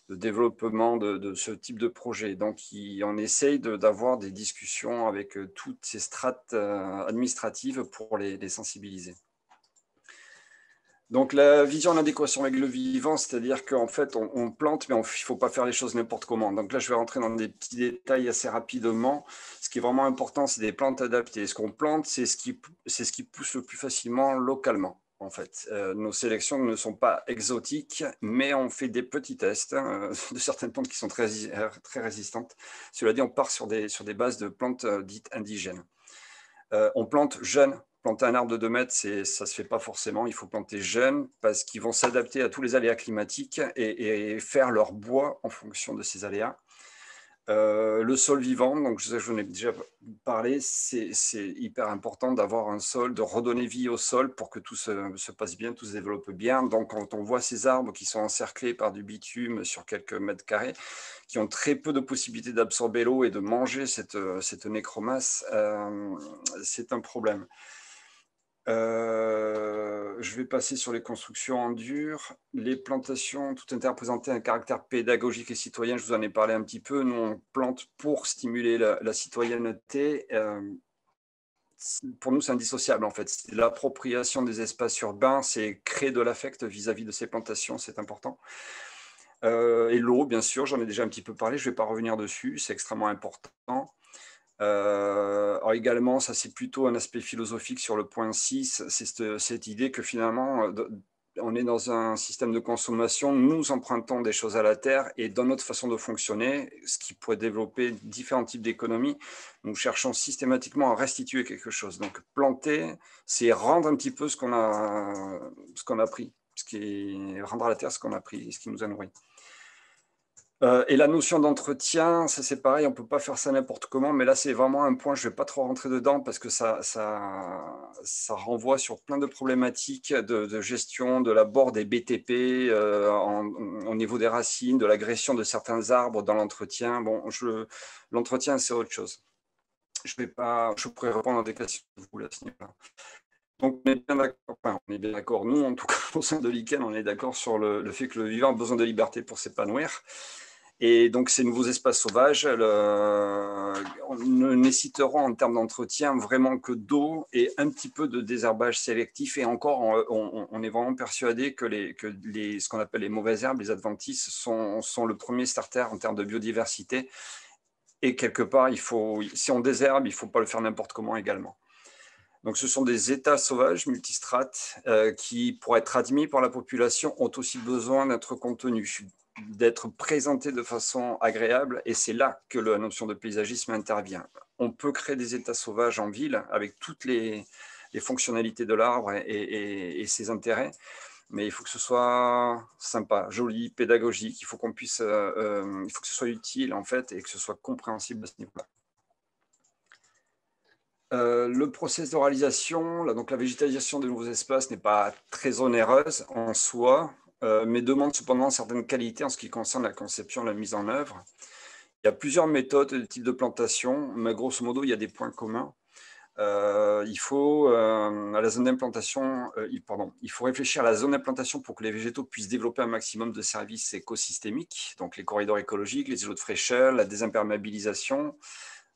[SPEAKER 4] développement de ce type de projet. Donc, on essaye d'avoir des discussions avec toutes ces strates administratives pour les sensibiliser. Donc, la vision en adéquation avec le vivant, c'est-à-dire qu'en fait, on plante, mais il ne faut pas faire les choses n'importe comment. Donc là, je vais rentrer dans des petits détails assez rapidement. Ce qui est vraiment important, c'est des plantes adaptées. Ce qu'on plante, c'est ce qui pousse le plus facilement localement. En fait, nos sélections ne sont pas exotiques, mais on fait des petits tests de certaines plantes qui sont très résistantes. Cela dit, on part sur des bases de plantes dites indigènes. On plante jeune. Planter un arbre de 2 mètres, ça ne se fait pas forcément. Il faut planter jeune parce qu'ils vont s'adapter à tous les aléas climatiques et faire leur bois en fonction de ces aléas. Le sol vivant, donc je vous en ai déjà parlé, c'est hyper important d'avoir un sol, de redonner vie au sol pour que tout se passe bien, tout se développe bien. Donc quand on voit ces arbres qui sont encerclés par du bitume sur quelques mètres carrés, qui ont très peu de possibilités d'absorber l'eau et de manger cette nécromasse, c'est un problème. Je vais passer sur les constructions en dur. Les plantations, tout intérêt à présenter un caractère pédagogique et citoyen, je vous en ai parlé un petit peu. Nous, on plante pour stimuler la citoyenneté. Pour nous, c'est indissociable en fait. C'est l'appropriation des espaces urbains, c'est créer de l'affect vis-à-vis de ces plantations, c'est important. Et l'eau, bien sûr, j'en ai déjà un petit peu parlé, je ne vais pas revenir dessus, c'est extrêmement important. Alors également, ça c'est plutôt un aspect philosophique sur le point 6, c'est cette idée que finalement, on est dans un système de consommation, nous empruntons des choses à la terre et dans notre façon de fonctionner, ce qui pourrait développer différents types d'économies, nous cherchons systématiquement à restituer quelque chose. Donc planter, c'est rendre un petit peu ce qu'on a pris, rendre à la terre ce qu'on a pris, ce qui nous a nourris. Et la notion d'entretien, ça c'est pareil, on ne peut pas faire ça n'importe comment, mais là c'est vraiment un point, je ne vais pas trop rentrer dedans parce que ça renvoie sur plein de problématiques de gestion de l'abord des BTP au niveau des racines, de l'agression de certains arbres dans l'entretien. Bon, l'entretien c'est autre chose. Je pourrais répondre à des questions que vous voulez à ce niveau-là. Donc on est bien d'accord, nous en tout cas au sein de Lichen, on est d'accord sur le fait que le vivant a besoin de liberté pour s'épanouir. Et donc, ces nouveaux espaces sauvages, on ne nécessiteront en termes d'entretien vraiment que d'eau et un petit peu de désherbage sélectif. Et encore, on est vraiment persuadé que ce qu'on appelle les mauvaises herbes, les adventices, sont le premier starter en termes de biodiversité. Et quelque part, si on désherbe, il ne faut pas le faire n'importe comment également. Donc, ce sont des états sauvages multistrates qui, pour être admis par la population, ont aussi besoin d'être contenus, d'être présentés de façon agréable. Et c'est là que la notion de paysagisme intervient. On peut créer des états sauvages en ville avec toutes les fonctionnalités de l'arbre et ses intérêts. Mais il faut que ce soit sympa, joli, pédagogique. Il faut il faut que ce soit utile en fait et que ce soit compréhensible à ce niveau-là. Le process de réalisation, donc la végétalisation de nouveaux espaces n'est pas très onéreuse en soi, mais demande cependant certaines qualités en ce qui concerne la conception et la mise en œuvre. Il y a plusieurs méthodes et types de plantation, mais grosso modo, il y a des points communs. Il faut réfléchir à la zone d'implantation pour que les végétaux puissent développer un maximum de services écosystémiques, donc les corridors écologiques, les îlots de fraîcheur, la désimperméabilisation.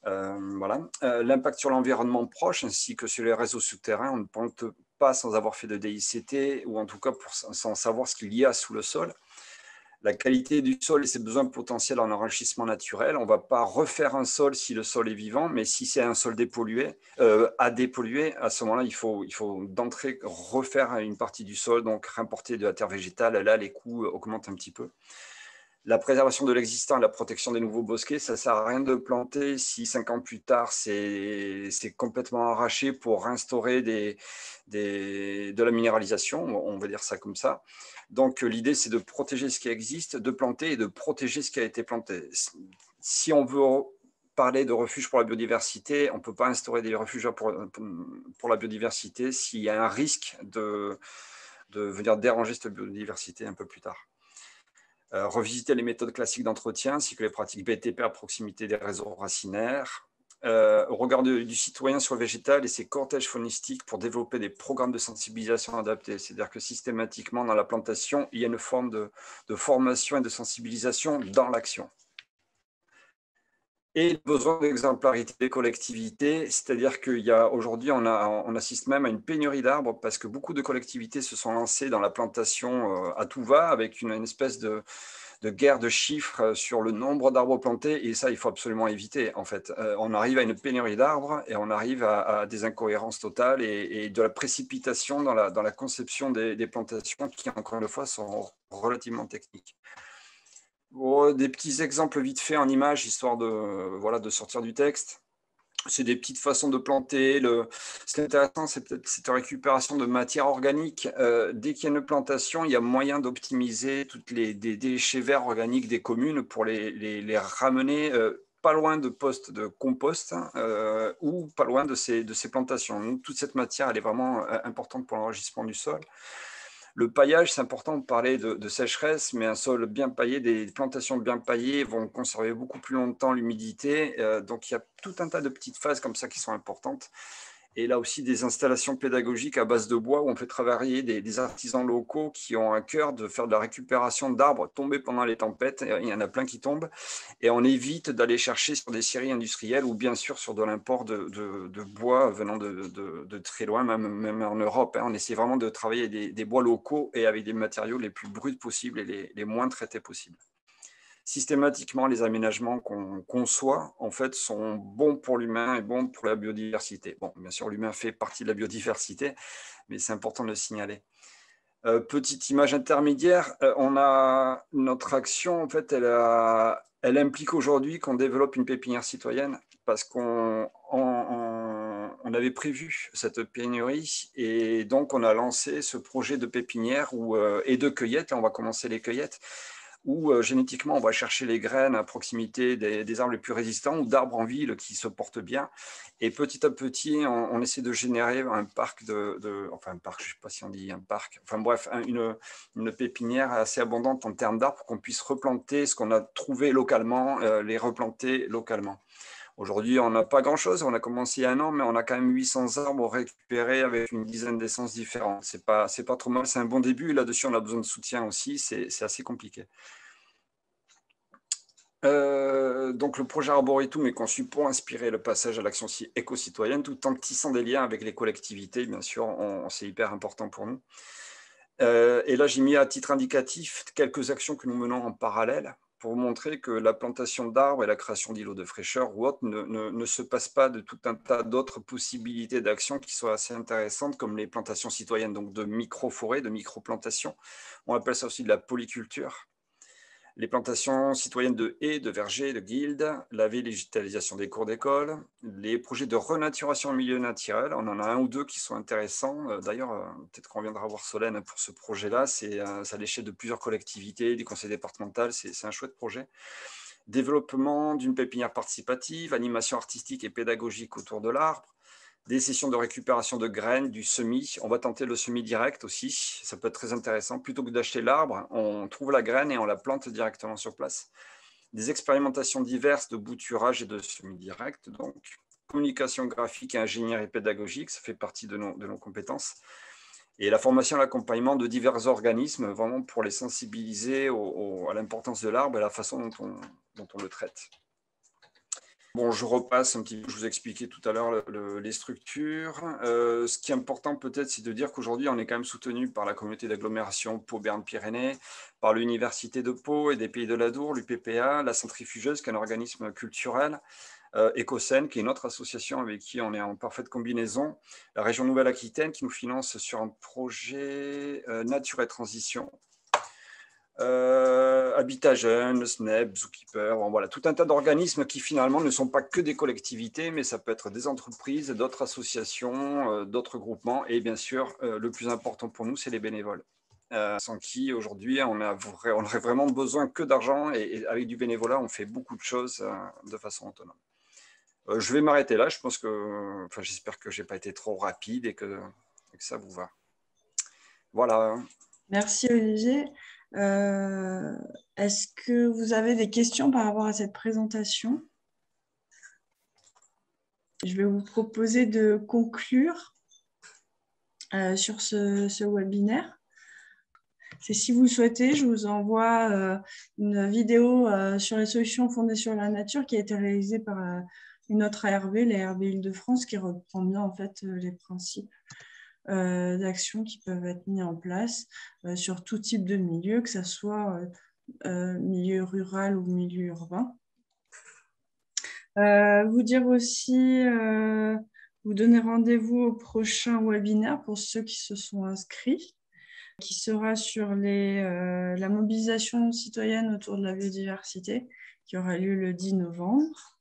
[SPEAKER 4] L'impact sur l'environnement proche ainsi que sur les réseaux souterrains, on ne plante pas sans avoir fait de DICT ou en tout cas sans savoir ce qu'il y a sous le sol. La qualité du sol et ses besoins potentiels en enrichissement naturel, on ne va pas refaire un sol si le sol est vivant, mais si c'est un sol dépollué, à dépolluer, à ce moment-là, il faut d'entrée refaire une partie du sol, donc réimporter de la terre végétale. Là, les coûts augmentent un petit peu. La préservation de l'existant et la protection des nouveaux bosquets, ça ne sert à rien de planter si 5 ans plus tard, c'est complètement arraché pour instaurer de la minéralisation, on va dire ça comme ça. Donc, l'idée, c'est de protéger ce qui existe, de planter et de protéger ce qui a été planté. Si on veut parler de refuge pour la biodiversité, on ne peut pas instaurer des refuges pour la biodiversité s'il y a un risque de venir déranger cette biodiversité un peu plus tard. Revisiter les méthodes classiques d'entretien ainsi que les pratiques BTP à proximité des réseaux racinaires. Au regard du citoyen sur le végétal et ses cortèges faunistiques pour développer des programmes de sensibilisation adaptés. C'est-à-dire que systématiquement, dans la plantation, il y a une forme de formation et de sensibilisation dans l'action. Et le besoin d'exemplarité des collectivités, c'est-à-dire qu'aujourd'hui, on assiste même à une pénurie d'arbres parce que beaucoup de collectivités se sont lancées dans la plantation à tout va avec une espèce guerre de chiffres sur le nombre d'arbres plantés, et ça, il faut absolument éviter, en fait. On arrive à une pénurie d'arbres et on arrive à des incohérences totales et de la précipitation dans la conception des plantations qui, encore une fois, sont relativement techniques. Bon, des petits exemples vite fait en images, histoire de sortir du texte. C'est des petites façons de planter. Ce qui est intéressant, c'est peut-être cette récupération de matière organique. Dès qu'il y a une plantation, il y a moyen d'optimiser toutes des déchets verts organiques des communes pour les ramener pas loin de postes de compost ou pas loin de ces plantations. Donc, toute cette matière, elle est vraiment importante pour l'enrichissement du sol. Le paillage, c'est important de parler de sécheresse, mais un sol bien paillé, des plantations bien paillées vont conserver beaucoup plus longtemps l'humidité. Donc, il y a tout un tas de petites phases comme ça qui sont importantes. Et là aussi, des installations pédagogiques à base de bois où on fait travailler des artisans locaux qui ont à cœur de faire de la récupération d'arbres tombés pendant les tempêtes. Il y en a plein qui tombent. Et on évite d'aller chercher sur des scieries industrielles ou bien sûr sur de l'import de bois venant de très loin, même en Europe. On essaie vraiment de travailler des bois locaux et avec des matériaux les plus bruts possibles et les moins traités possibles. Systématiquement, les aménagements qu'on conçoit, en fait, sont bons pour l'humain et bons pour la biodiversité. Bon, bien sûr, l'humain fait partie de la biodiversité, mais c'est important de le signaler. Petite image intermédiaire, on a notre action, en fait, elle implique aujourd'hui qu'on développe une pépinière citoyenne parce qu'on avait prévu cette pénurie et donc on a lancé ce projet de pépinière et de cueillette. Là, on va commencer les cueillettes où génétiquement, on va chercher les graines à proximité des arbres les plus résistants ou d'arbres en ville qui se portent bien. Et petit à petit, on essaie de générer un parc enfin un parc, je ne sais pas si on dit un parc, enfin bref, une pépinière assez abondante en termes d'arbres pour qu'on puisse replanter ce qu'on a trouvé localement, les replanter localement. Aujourd'hui, on n'a pas grand-chose. On a commencé il y a un an, mais on a quand même 800 arbres récupérés avec une dizaine d'essences différentes. C'est pas trop mal. C'est un bon début. Là-dessus, on a besoin de soutien aussi. C'est assez compliqué. Donc, le projet Arboretum est conçu pour inspirer le passage à l'action éco-citoyenne tout en tissant des liens avec les collectivités. Bien sûr, c'est hyper important pour nous. Et là, j'ai mis à titre indicatif quelques actions que nous menons en parallèle pour montrer que la plantation d'arbres et la création d'îlots de fraîcheur ou autres ne se passent pas de tout un tas d'autres possibilités d'action qui sont assez intéressantes, comme les plantations citoyennes, donc de micro-forêts, de micro-plantations. On appelle ça aussi de la polyculture. Les plantations citoyennes de haies, de vergers, de guildes, la végétalisation des cours d'école, les projets de renaturation en milieu naturel. On en a un ou deux qui sont intéressants. D'ailleurs, peut-être qu'on viendra voir Solène pour ce projet-là. C'est à l'échelle de plusieurs collectivités, du conseil départemental. C'est un chouette projet. Développement d'une pépinière participative, animation artistique et pédagogique autour de l'arbre. Des sessions de récupération de graines, du semis. On va tenter le semis direct aussi. Ça peut être très intéressant. Plutôt que d'acheter l'arbre, on trouve la graine et on la plante directement sur place. Des expérimentations diverses de bouturage et de semis direct. Donc, communication graphique et ingénierie pédagogique, ça fait partie de nos compétences. Et la formation et l'accompagnement de divers organismes, vraiment pour les sensibiliser à l'importance de l'arbre et à la façon dont on le traite. Bon, je repasse un petit peu, je vous expliquais tout à l'heure les structures. Ce qui est important peut-être, c'est de dire qu'aujourd'hui, on est quand même soutenu par la communauté d'agglomération Pau-Béarn-Pyrénées, par l'Université de Pau et des Pays de l'Adour, l'UPPA, la Centrifugeuse, qui est un organisme culturel, Ecocène, qui est une autre association avec qui on est en parfaite combinaison, la région Nouvelle-Aquitaine, qui nous finance sur un projet Nature et Transition, Habitat Jeune, le SNEP, Zookeeper, bon, voilà, tout un tas d'organismes qui finalement ne sont pas que des collectivités, mais ça peut être des entreprises, d'autres associations, d'autres groupements, et bien sûr, le plus important pour nous, c'est les bénévoles. Sans qui, aujourd'hui, on aurait vraiment besoin que d'argent, et avec du bénévolat, on fait beaucoup de choses de façon autonome. Je vais m'arrêter là, je pense que, enfin, j'espère que je n'ai pas été trop rapide et que ça vous va. Voilà.
[SPEAKER 1] Merci Olivier. Est-ce que vous avez des questions par rapport à cette présentation? Je vais vous proposer de conclure sur ce webinaire. Si vous le souhaitez, je vous envoie une vidéo sur les solutions fondées sur la nature qui a été réalisée par une autre ARB, l'ARB Île-de-France, qui reprend bien en fait les principes d'actions qui peuvent être mis en place sur tout type de milieu, que ce soit milieu rural ou milieu urbain. Vous dire aussi, vous donner rendez-vous au prochain webinaire pour ceux qui se sont inscrits, qui sera sur la mobilisation citoyenne autour de la biodiversité, qui aura lieu le 10 novembre.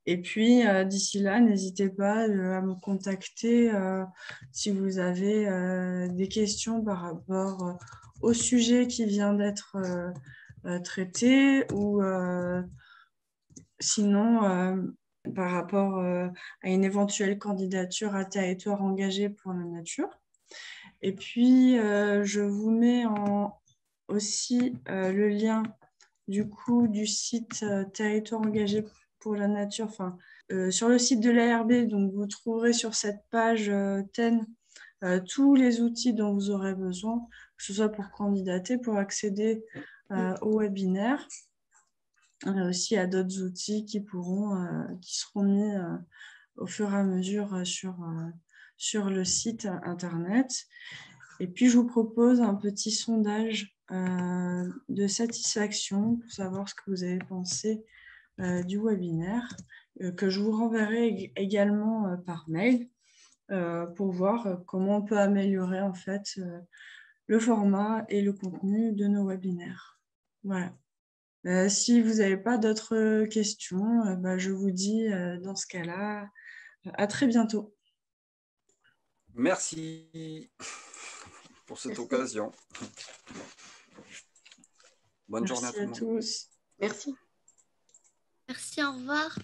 [SPEAKER 1] Et puis, d'ici là, n'hésitez pas à me contacter si vous avez des questions par rapport au sujet qui vient d'être traité ou sinon par rapport à une éventuelle candidature à territoire engagé pour la nature. Et puis, je vous mets aussi le lien du coup du site territoire engagé pour la nature, sur le site de l'ARB. Donc, vous trouverez sur cette page TEN tous les outils dont vous aurez besoin, que ce soit pour candidater, pour accéder au webinaire. Il y a aussi d'autres outils qui seront mis au fur et à mesure sur le site internet. Et puis, je vous propose un petit sondage de satisfaction pour savoir ce que vous avez pensé du webinaire, que je vous renverrai également par mail pour voir comment on peut améliorer en fait le format et le contenu de nos webinaires. Voilà. Si vous n'avez pas d'autres questions, je vous dis dans ce cas-là, à très bientôt.
[SPEAKER 4] Merci pour cette occasion. Bonne journée à tout le monde.
[SPEAKER 1] Merci à tous.
[SPEAKER 2] Merci.
[SPEAKER 3] Merci, au revoir.